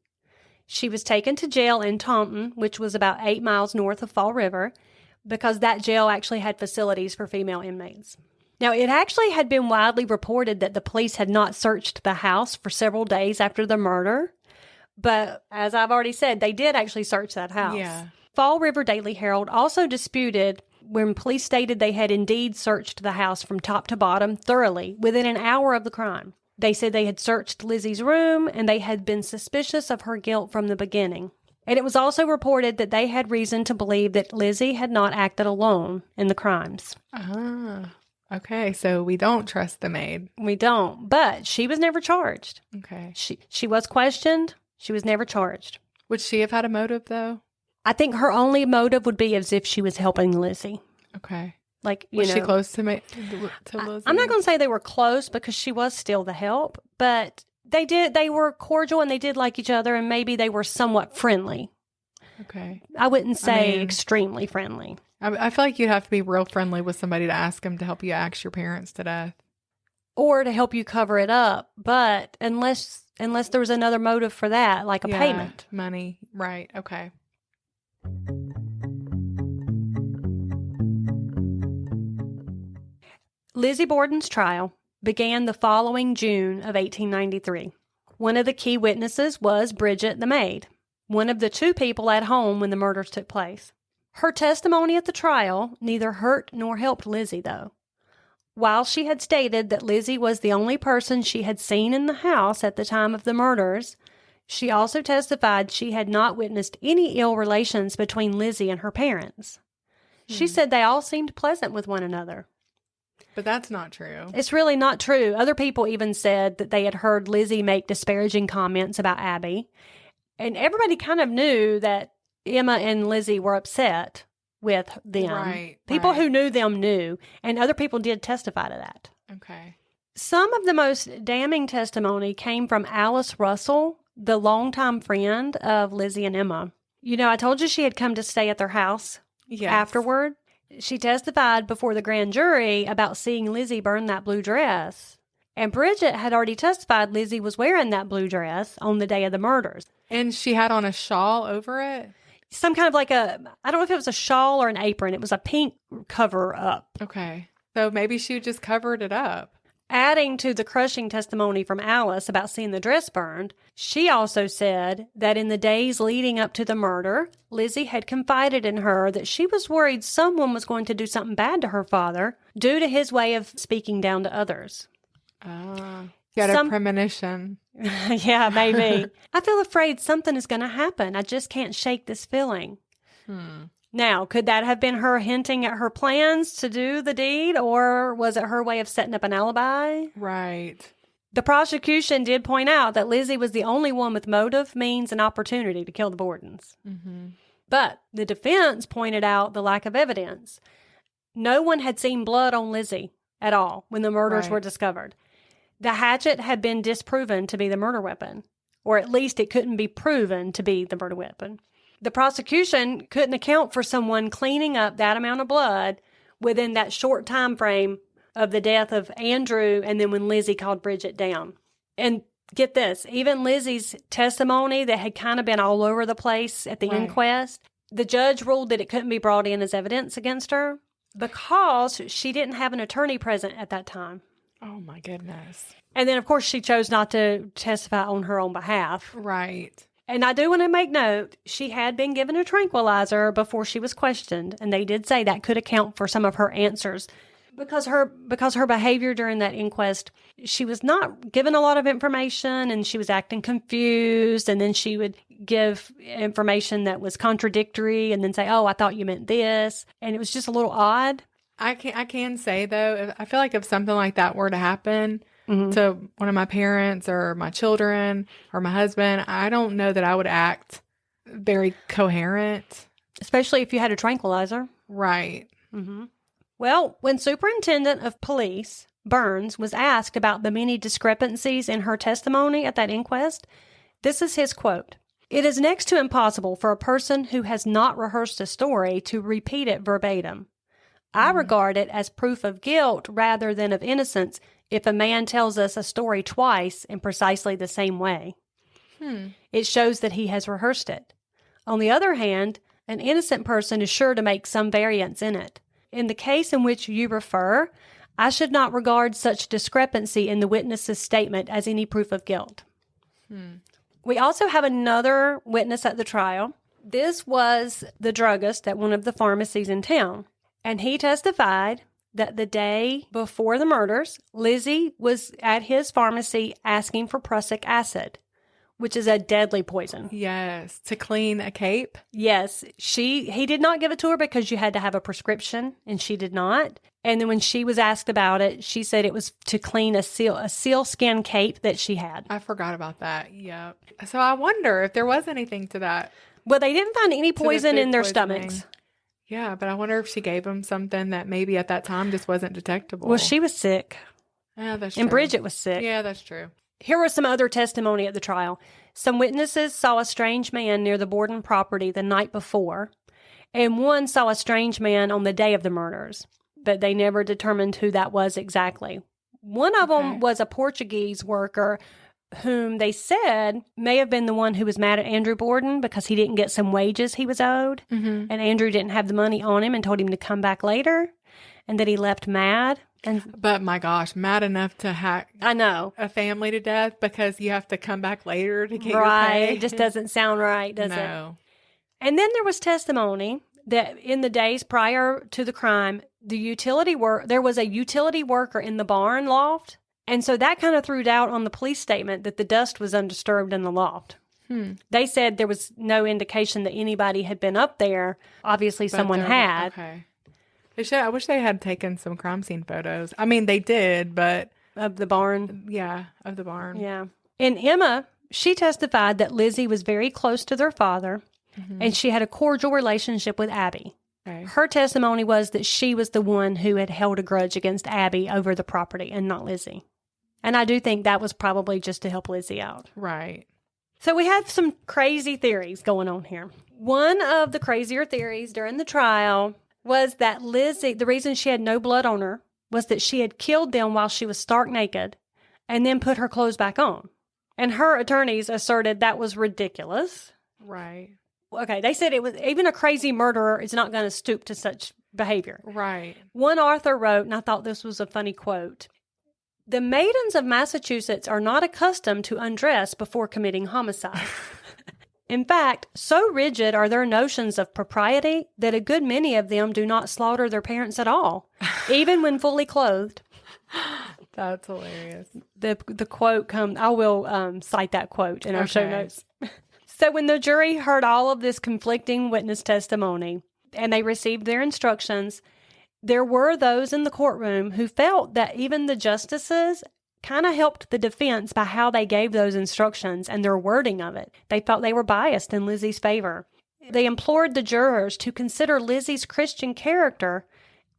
She was taken to jail in Taunton, which was about 8 miles north of Fall River, because that jail actually had facilities for female inmates. Now, it actually had been widely reported that the police had not searched the house for several days after the murder. But as I've already said, they did actually search that house. Yeah. Fall River Daily Herald also disputed when police stated they had indeed searched the house from top to bottom thoroughly within an hour of the crime. They said they had searched Lizzie's room and they had been suspicious of her guilt from the beginning. And it was also reported that they had reason to believe that Lizzie had not acted alone in the crimes. Okay, so we don't trust the maid. We don't, but she was never charged. Okay. She was questioned. She was never charged. Would she have had a motive, though? I think her only motive would be as if she was helping Lizzie. Okay. Like, was she close to Lizzie? I'm not going to say they were close because she was still the help, but they were cordial and they did like each other, and maybe they were somewhat friendly. Okay. I wouldn't say extremely friendly. I feel like you'd have to be real friendly with somebody to ask them to help you axe your parents to death. Or to help you cover it up. But unless there was another motive for that, like a payment. Money. Right. Okay. Lizzie Borden's trial began the following June of 1893. One of the key witnesses was Bridget the maid, one of the two people at home when the murders took place. Her testimony at the trial neither hurt nor helped Lizzie, though. While she had stated that Lizzie was the only person she had seen in the house at the time of the murders, she also testified she had not witnessed any ill relations between Lizzie and her parents. She said they all seemed pleasant with one another. But that's not true. It's really not true. Other people even said that they had heard Lizzie make disparaging comments about Abby. And everybody kind of knew that Emma and Lizzie were upset with them. Right. People who knew them knew, and other people did testify to that. Okay. Some of the most damning testimony came from Alice Russell, the longtime friend of Lizzie and Emma. You know, I told you she had come to stay at their house afterward. She testified before the grand jury about seeing Lizzie burn that blue dress. And Bridget had already testified Lizzie was wearing that blue dress on the day of the murders. And she had on a shawl over it? Some kind of I don't know if it was a shawl or an apron. It was a pink cover up. Okay. So maybe she just covered it up. Adding to the crushing testimony from Alice about seeing the dress burned, she also said that in the days leading up to the murder, Lizzie had confided in her that she was worried someone was going to do something bad to her father due to his way of speaking down to others. Got a premonition. Yeah, maybe. I feel afraid something is going to happen. I just can't shake this feeling. Now, could that have been her hinting at her plans to do the deed, or was it her way of setting up an alibi? Right. The prosecution did point out that Lizzie was the only one with motive, means, and opportunity to kill the Bordens. Mm-hmm. But the defense pointed out the lack of evidence. No one had seen blood on Lizzie at all when the murders were discovered. The hatchet had been disproven to be the murder weapon, or at least it couldn't be proven to be the murder weapon. The prosecution couldn't account for someone cleaning up that amount of blood within that short time frame of the death of Andrew and then when Lizzie called Bridget down. And get this, even Lizzie's testimony that had kind of been all over the place at the inquest, the judge ruled that it couldn't be brought in as evidence against her because she didn't have an attorney present at that time. Oh, my goodness. And then, of course, she chose not to testify on her own behalf. Right. And I do want to make note, she had been given a tranquilizer before she was questioned, and they did say that could account for some of her answers. Because her behavior during that inquest, she was not given a lot of information, and she was acting confused, and then she would give information that was contradictory and then say, oh, I thought you meant this. And it was just a little odd. I can say, though, I feel like if something like that were to happen to one of my parents or my children or my husband, I don't know that I would act very coherent. Especially if you had a tranquilizer. Right. Mm-hmm. Well, when Superintendent of Police Burns was asked about the many discrepancies in her testimony at that inquest, this is his quote. "It is next to impossible for a person who has not rehearsed a story to repeat it verbatim. I regard it as proof of guilt rather than of innocence if a man tells us a story twice in precisely the same way. It shows that he has rehearsed it. On the other hand, an innocent person is sure to make some variance in it. In the case in which you refer, I should not regard such discrepancy in the witness's statement as any proof of guilt." We also have another witness at the trial. This was the druggist at one of the pharmacies in town, and he testified that the day before the murders, Lizzie was at his pharmacy asking for prussic acid, which is a deadly poison. Yes, to clean a cape. Yes, he did not give it to her because you had to have a prescription, and she did not. And then when she was asked about it, she said it was to clean a sealskin cape that she had. I forgot about that. Yep. So I wonder if there was anything to that. Well, they didn't find any poison in their poisoning. stomachs. Yeah, but I wonder if she gave him something that maybe at that time just wasn't detectable. Well, she was sick. Yeah, that's true. And Bridget was sick. Yeah, that's true. Here was some other testimony at the trial. Some witnesses saw a strange man near the Borden property the night before, and one saw a strange man on the day of the murders, but they never determined who that was exactly. One of them was a Portuguese worker whom they said may have been the one who was mad at Andrew Borden because he didn't get some wages he was owed, and Andrew didn't have the money on him and told him to come back later, and that he left mad. But my gosh, mad enough to hack a family to death because you have to come back later to get your pay. It just doesn't sound right, does it? No. And then there was testimony that in the days prior to the crime, there was a utility worker in the barn loft. And so that kind of threw doubt on the police statement that the dust was undisturbed in the loft. They said there was no indication that anybody had been up there. Obviously, someone had. Okay. I wish they had taken some crime scene photos. I mean, they did, but... Of the barn? Yeah, of the barn. Yeah. And Emma, she testified that Lizzie was very close to their father, and she had a cordial relationship with Abby. Okay. Her testimony was that she was the one who had held a grudge against Abby over the property and not Lizzie. And I do think that was probably just to help Lizzie out. Right. So we had some crazy theories going on here. One of the crazier theories during the trial was that Lizzie, the reason she had no blood on her was that she had killed them while she was stark naked and then put her clothes back on. And her attorneys asserted that was ridiculous. Right. Okay, they said it was even a crazy murderer is not going to stoop to such behavior. Right. One author wrote, and I thought this was a funny quote, "The maidens of Massachusetts are not accustomed to undress before committing homicide. In fact, so rigid are their notions of propriety that a good many of them do not slaughter their parents at all, even when fully clothed." That's hilarious. The quote comes, I will cite that quote in our show notes. So when the jury heard all of this conflicting witness testimony and they received their instructions, there were those in the courtroom who felt that even the justices kind of helped the defense by how they gave those instructions and their wording of it. They felt they were biased in Lizzie's favor. They implored the jurors to consider Lizzie's Christian character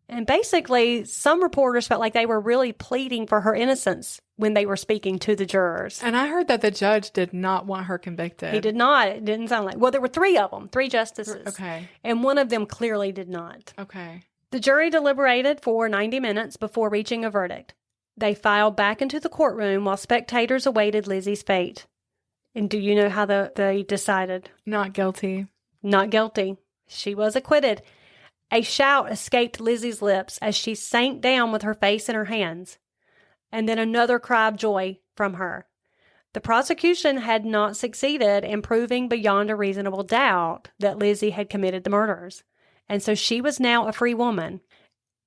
And basically, some reporters felt like they were really pleading for her innocence when they were speaking to the jurors. And I heard that the judge did not want her convicted. He did not. It didn't sound like... Well, there were 3 of them, 3 justices. Okay. And one of them clearly did not. Okay. The jury deliberated for 90 minutes before reaching a verdict. They filed back into the courtroom while spectators awaited Lizzie's fate. And do you know how they decided? Not guilty. Not guilty. She was acquitted. A shout escaped Lizzie's lips as she sank down with her face in her hands, and then another cry of joy from her. The prosecution had not succeeded in proving beyond a reasonable doubt that Lizzie had committed the murders, and so she was now a free woman,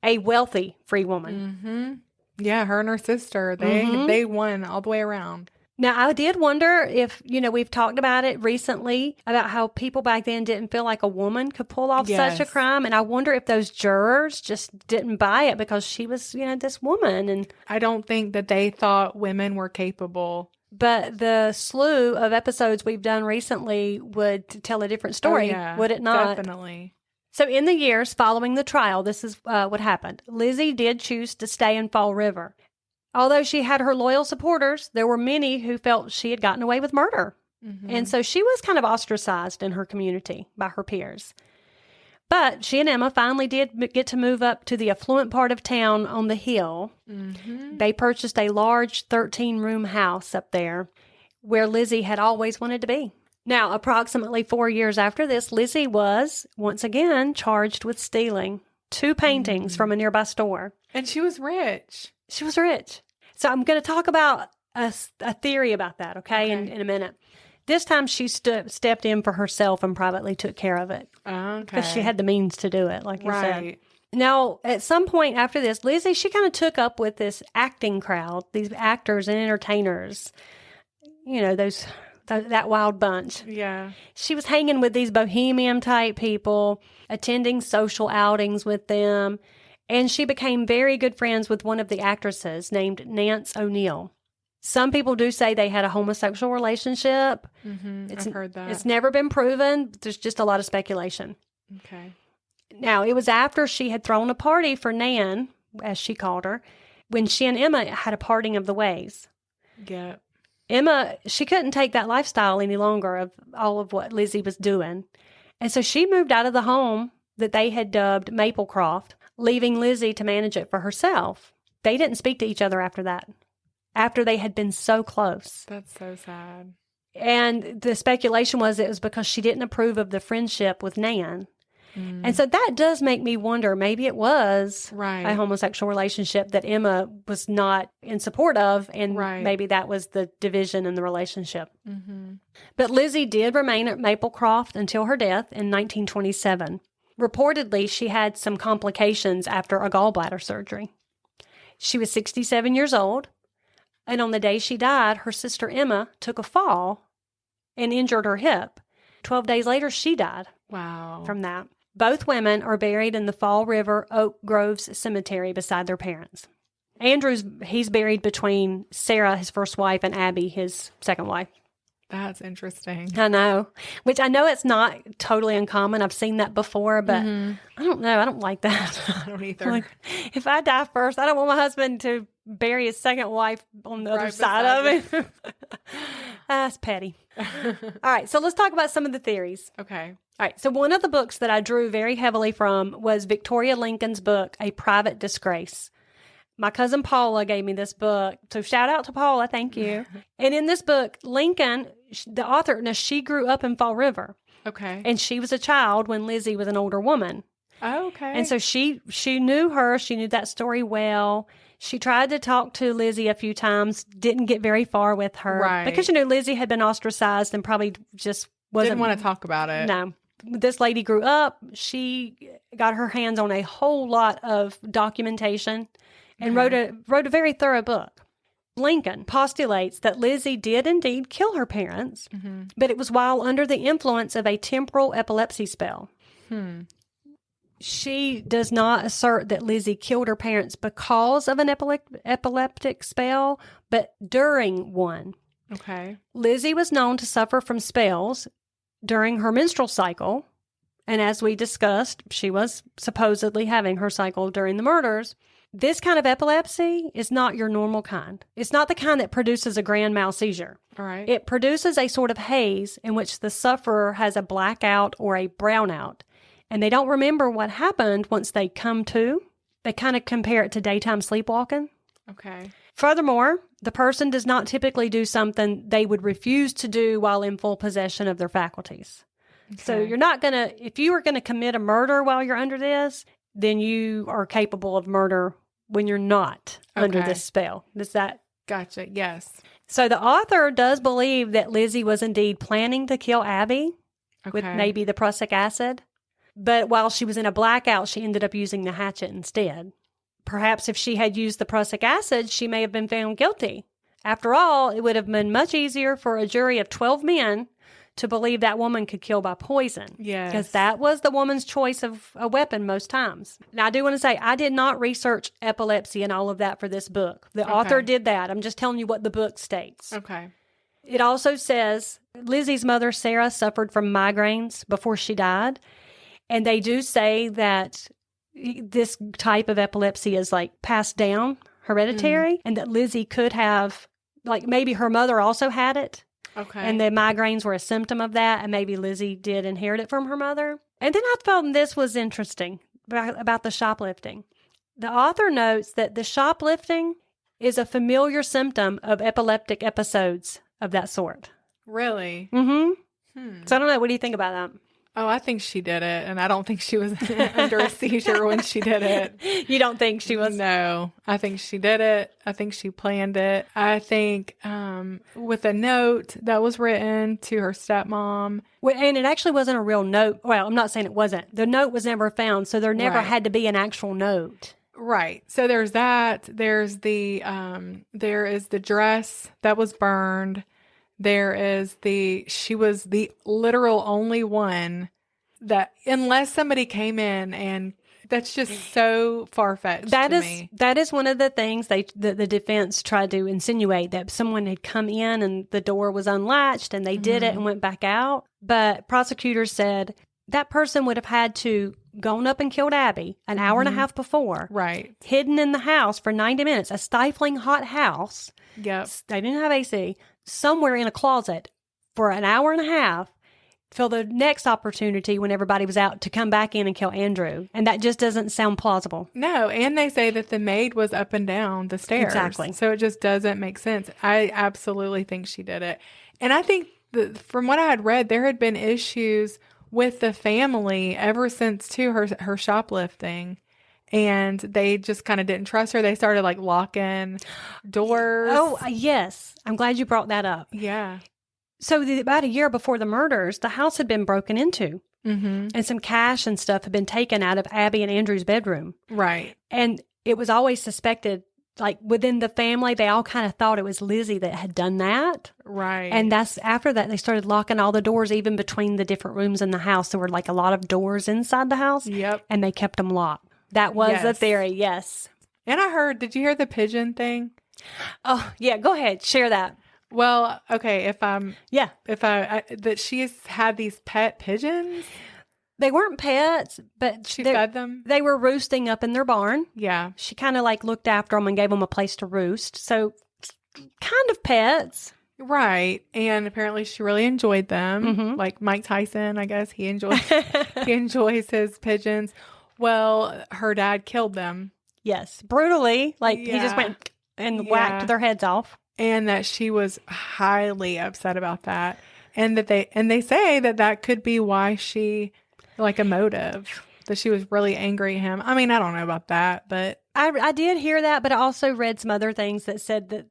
a wealthy free woman. Mm-hmm. Yeah, her and her sister, they won all the way around. Now, I did wonder if, we've talked about it recently, about how people back then didn't feel like a woman could pull off such a crime. And I wonder if those jurors just didn't buy it because she was, this woman. And I don't think that they thought women were capable. But the slew of episodes we've done recently would tell a different story, would it not? Definitely. So in the years following the trial, this is what happened. Lizzie did choose to stay in Fall River. Although she had her loyal supporters, there were many who felt she had gotten away with murder. Mm-hmm. And so she was kind of ostracized in her community by her peers. But she and Emma finally did get to move up to the affluent part of town on the hill. Mm-hmm. They purchased a large 13-room house up there where Lizzie had always wanted to be. Now, approximately 4 years after this, Lizzie was, once again, charged with stealing 2 paintings from a nearby store. And she was rich. She was rich. So I'm going to talk about a theory about that, okay, in a minute. This time she stepped in for herself and privately took care of it. Okay. Because she had the means to do it, like you said. Now, at some point after this, Lizzie, she kind of took up with this acting crowd, these actors and entertainers, that wild bunch. Yeah. She was hanging with these bohemian-type people, attending social outings with them, and she became very good friends with one of the actresses named Nance O'Neill. Some people do say they had a homosexual relationship. Mm-hmm. I've heard that. It's never been proven. There's just a lot of speculation. Okay. Now, it was after she had thrown a party for Nan, as she called her, when she and Emma had a parting of the ways. Yeah. Emma, she couldn't take that lifestyle any longer of all of what Lizzie was doing. And so she moved out of the home that they had dubbed Maplecroft, leaving Lizzie to manage it for herself. They didn't speak to each other after that, after they had been so close. That's so sad. And the speculation was it was because she didn't approve of the friendship with Nan. Mm. And so that does make me wonder, maybe it was a homosexual relationship that Emma was not in support of, and maybe that was the division in the relationship. Mm-hmm. But Lizzie did remain at Maplecroft until her death in 1927. Reportedly, she had some complications after a gallbladder surgery. She was 67 years old, and on the day she died, her sister Emma took a fall and injured her hip. 12 days later, she died. Wow. From that. Both women are buried in the Fall River Oak Groves Cemetery beside their parents. Andrew's, he's buried between Sarah, his first wife, and Abby, his second wife. That's interesting. I know, which I know it's not totally uncommon. I've seen that before, but I don't know. I don't like that. I don't either. If I die first, I don't want my husband to bury his second wife on the other side of it. That's petty. All right, so let's talk about some of the theories. Okay. All right, so one of the books that I drew very heavily from was Victoria Lincoln's book, A Private Disgrace. My cousin Paula gave me this book, so shout out to Paula, thank you. And in this book, Lincoln, the author, now she grew up in Fall River. Okay. And she was a child when Lizzie was an older woman. Oh, okay. And so she knew her, she knew that story well. She tried to talk to Lizzie a few times, didn't get very far with her. Right. Because, Lizzie had been ostracized and probably just didn't want to talk about it. No. This lady grew up. She got her hands on a whole lot of documentation and wrote a very thorough book. Lincoln postulates that Lizzie did indeed kill her parents, but it was while under the influence of a temporal epilepsy spell. She does not assert that Lizzie killed her parents because of an epileptic spell, but during one. Okay. Lizzie was known to suffer from spells during her menstrual cycle And as we discussed, she was supposedly having her cycle during the murders. This kind of epilepsy is not your normal kind. It's not the kind that produces a grand mal seizure. All right. It produces a sort of haze in which the sufferer has a blackout or a brownout, and they don't remember what happened once they come to. They kind of compare it to daytime sleepwalking. Okay. Furthermore, the person does not typically do something they would refuse to do while in full possession of their faculties. Okay. So you're not going to, if you are going to commit a murder while you're under this, then you are capable of murder when you're not under this spell. Does that? Gotcha. Yes. So the author does believe that Lizzie was indeed planning to kill Abby with maybe the prussic acid. But while she was in a blackout, she ended up using the hatchet instead. Perhaps if she had used the prussic acid, she may have been found guilty. After all, it would have been much easier for a jury of 12 men to believe that woman could kill by poison. Yes. Because that was the woman's choice of a weapon most times. Now, I do want to say, I did not research epilepsy and all of that for this book. The author did that. I'm just telling you what the book states. Okay. It also says Lizzie's mother, Sarah, suffered from migraines before she died. And they do say that this type of epilepsy is like passed down, hereditary, and that Lizzie could have, like maybe her mother also had it. Okay. And the migraines were a symptom of that, and maybe Lizzie did inherit it from her mother. And then I thought this was interesting about the shoplifting. The author notes that the shoplifting is a familiar symptom of epileptic episodes of that sort. Really? Mm-hmm. So I don't know. What do you think about that? Oh, I think she did it, and I don't think she was under a seizure when she did it. You don't think she was? No, I think she did it. I think she planned it. I think with a note that was written to her stepmom. And it actually wasn't a real note. Well, I'm not saying it wasn't. The note was never found, so there never had to be an actual note. Right. So there's that. There's the there is the dress that was burned. There is she was the literal only one that, unless somebody came in, and that's just so far-fetched to me. That is one of the things the defense tried to insinuate, that someone had come in and the door was unlatched and they did it and went back out. But prosecutors said that person would have had to gone up and killed Abby an hour and a half before. Right. Hidden in the house for 90 minutes, a stifling hot house. Yep. They didn't have AC. Somewhere in a closet for an hour and a half for the next opportunity when everybody was out to come back in and kill Andrew. And that just doesn't sound plausible. No, and they say that the maid was up and down the stairs. Exactly. So it just doesn't make sense. I absolutely think she did it. And I think that from what I had read, there had been issues with the family ever since, too, her shoplifting. And they just kind of didn't trust her. They started like locking doors. Oh, yes. I'm glad you brought that up. Yeah. So about a year before the murders, the house had been broken into. Mm-hmm. And some cash and stuff had been taken out of Abby and Andrew's bedroom. Right. And it was always suspected, like within the family, they all kind of thought it was Lizzie that had done that. Right. And that's after that, they started locking all the doors, even between the different rooms in the house. There were like a lot of doors inside the house. Yep. And they kept them locked. That was the theory, yes. And I heard, did you hear the pigeon thing? Oh, yeah, go ahead. Share that. Well, okay, that she's had these pet pigeons. They weren't pets, but she fed them. They were roosting up in their barn. Yeah. She kind of like looked after them and gave them a place to roost. So kind of pets. Right. And apparently she really enjoyed them. Mm-hmm. Like Mike Tyson, I guess, he enjoys his pigeons. Well, her dad killed them. Yes. Brutally. Like he just went and whacked their heads off. And that she was highly upset about that. And that they say that could be why she, like a motive, that she was really angry at him. I mean, I don't know about that, but I did hear that, but I also read some other things that said that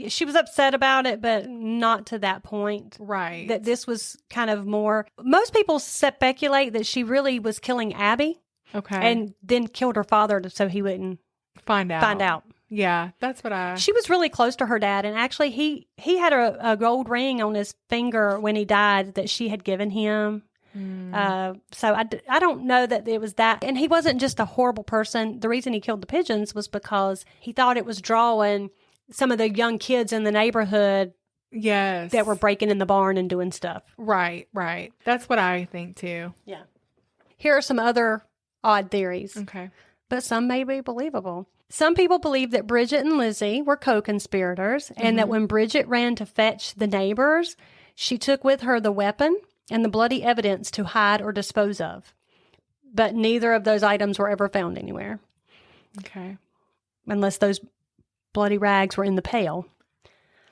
she was upset about it, but not to that point. Right. That this was kind of more, most people speculate that she really was killing Abby. Okay. And then killed her father so he wouldn't find out. Yeah, that's what She was really close to her dad, and actually he had a gold ring on his finger when he died that she had given him. So I don't know that it was that. And he wasn't just a horrible person. The reason he killed the pigeons was because he thought it was drawing some of the young kids in the neighborhood. Yes. That were breaking in the barn and doing stuff. Right. That's what I think too. Yeah. Here are some other odd theories, Okay. but some may be believable. Some people believe that Bridget and Lizzie were co-conspirators and that when Bridget ran to fetch the neighbors, she took with her the weapon and the bloody evidence to hide or dispose of. But neither of those items were ever found anywhere. Okay. Unless those bloody rags were in the pail.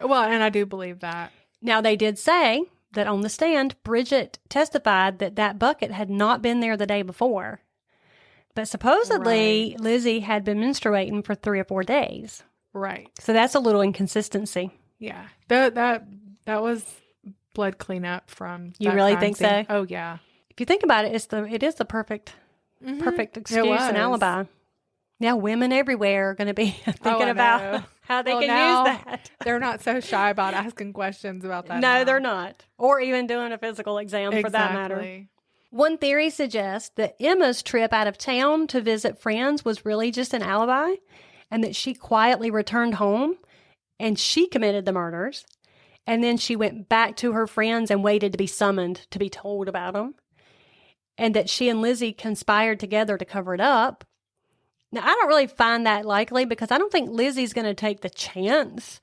Well, and I do believe that. Now, they did say that on the stand, Bridget testified that that bucket had not been there the day before. But supposedly, Lizzie had been menstruating for 3 or 4 days. Right. So that's a little inconsistency. Yeah. That was blood cleanup from You that really crime think scene. so? Oh, yeah. If you think about it, it is the perfect excuse and alibi. Now women everywhere are going to be thinking about how they can use that. They're not so shy about asking questions about that. No, now. they're not. Or even doing a physical exam for that matter. One theory suggests that Emma's trip out of town to visit friends was really just an alibi and that she quietly returned home and she committed the murders. And then she went back to her friends and waited to be summoned to be told about them. And that she and Lizzie conspired together to cover it up. Now, I don't really find that likely because I don't think Lizzie's going to take the chance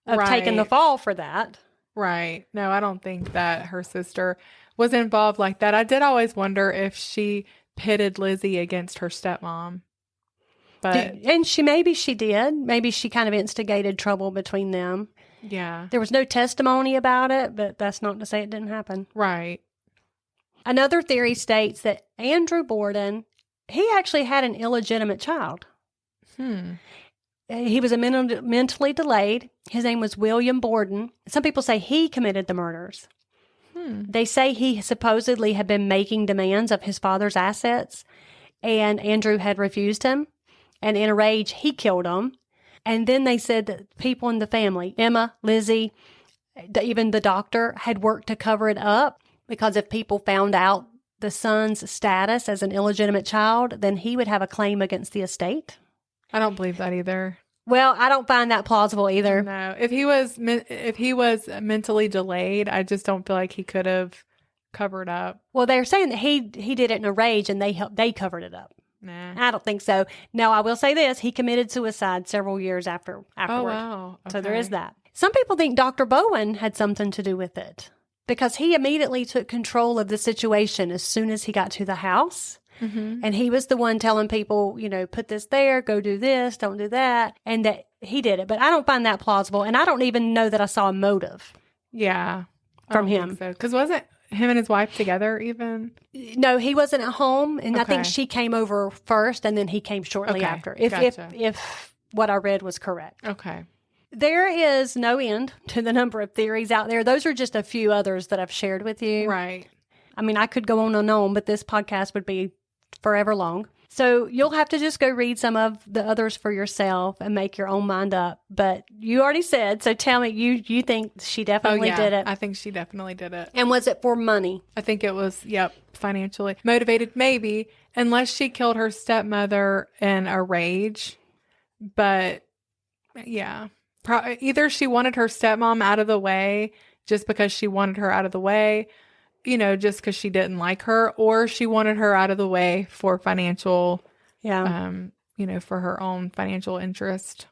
of taking the fall for that. Right. No, I don't think that her sister was involved like that. I did always wonder if she pitted Lizzie against her stepmom. But Maybe she did. Maybe she kind of instigated trouble between them. Yeah. There was no testimony about it, but that's not to say it didn't happen. Right. Another theory states that Andrew Borden, he actually had an illegitimate child. He was mentally delayed. His name was William Borden. Some people say he committed the murders. They say he supposedly had been making demands of his father's assets, and Andrew had refused him. And in a rage, he killed him. And then they said that people in the family, Emma, Lizzie, even the doctor, had worked to cover it up because if people found out the son's status as an illegitimate child, then he would have a claim against the estate. I don't believe that either. Well, I don't find that plausible either. No, if he was mentally delayed, I just don't feel like he could have covered up. Well, they're saying that he did it in a rage and they covered it up. Nah. I don't think so. Now, I will say this: he committed suicide several years afterward. Oh wow! Okay. So there is that. Some people think Dr. Bowen had something to do with it because he immediately took control of the situation as soon as he got to the house. And he was the one telling people, put this there, go do this, don't do that, and that he did it. But I don't find that plausible, and I don't even know that I saw a motive. Yeah, from him. Because wasn't him and his wife together even? No, he wasn't at home, and I think she came over first, and then he came shortly after. If what I read was correct. Okay. There is no end to the number of theories out there. Those are just a few others that I've shared with you. Right. I mean, I could go on and on, but this podcast would be forever long. So you'll have to just go read some of the others for yourself and make your own mind up. But you already said, so tell me, you think she definitely did it? I think she definitely did it. And was it for money? I think it was, financially motivated, maybe, unless she killed her stepmother in a rage. But yeah, either she wanted her stepmom out of the way just because she wanted her out of the way, just because she didn't like her, or she wanted her out of the way for financial, for her own financial interest.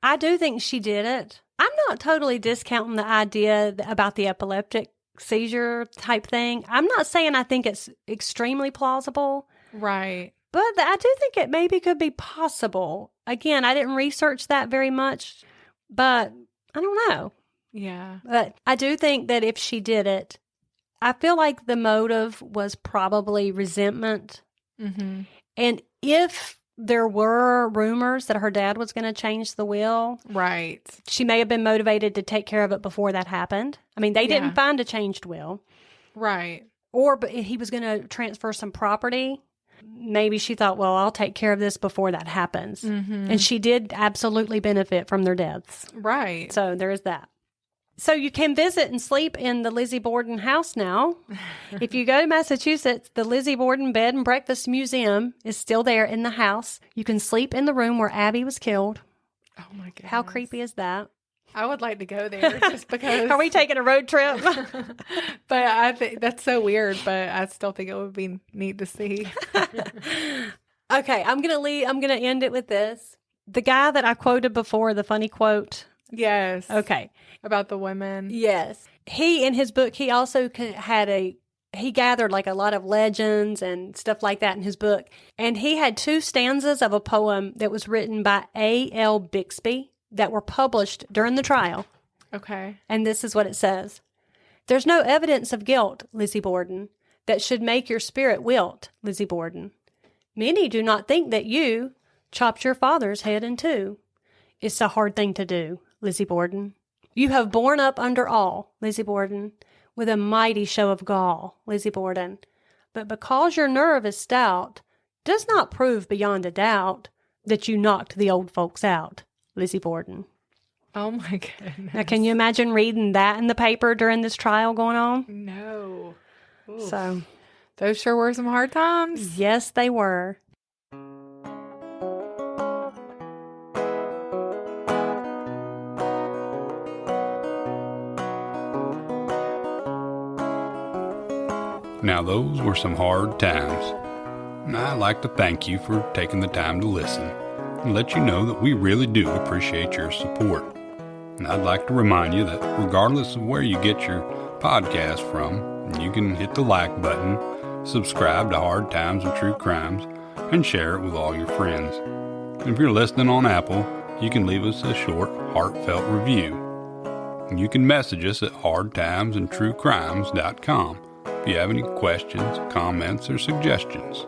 I do think she did it. I'm not totally discounting the idea about the epileptic seizure type thing. I'm not saying I think it's extremely plausible. Right. But I do think it maybe could be possible. Again, I didn't research that very much, but I don't know. Yeah. But I do think that if she did it, I feel like the motive was probably resentment. Mm-hmm. And if there were rumors that her dad was going to change the will, right, she may have been motivated to take care of it before that happened. I mean, they didn't find a changed will. Right. Or he was going to transfer some property. Maybe she thought, well, I'll take care of this before that happens. Mm-hmm. And she did absolutely benefit from their deaths. Right. So there is that. So you can visit and sleep in the Lizzie Borden house now. If you go to Massachusetts, the Lizzie Borden Bed and Breakfast Museum is still there in the house. You can sleep in the room where Abby was killed. Oh, my goodness. How creepy is that? I would like to go there just because. Are we taking a road trip? But I think that's so weird, but I still think it would be neat to see. Okay, I'm gonna end it with this. The guy that I quoted before, the funny quote. Yes. Okay. About the women. Yes. He, in his book, he also he gathered like a lot of legends and stuff like that in his book. And he had 2 stanzas of a poem that was written by A.L. Bixby that were published during the trial. Okay. And this is what it says. There's no evidence of guilt, Lizzie Borden, that should make your spirit wilt, Lizzie Borden. Many do not think that you chopped your father's head in 2. It's a hard thing to do, Lizzie Borden. You have borne up under all, Lizzie Borden, with a mighty show of gall, Lizzie Borden. But because your nerve is stout, does not prove beyond a doubt that you knocked the old folks out, Lizzie Borden. Oh my goodness. Now, can you imagine reading that in the paper during this trial going on? No. Oof. So, those sure were some hard times. yes, they were. Now, those were some hard times. And I'd like to thank you for taking the time to listen and let you know that we really do appreciate your support. And I'd like to remind you that regardless of where you get your podcast from, you can hit the like button, subscribe to Hard Times and True Crimes, and share it with all your friends. And if you're listening on Apple, you can leave us a short, heartfelt review. And you can message us at hardtimesandtruecrimes.com if you have any questions, comments, or suggestions.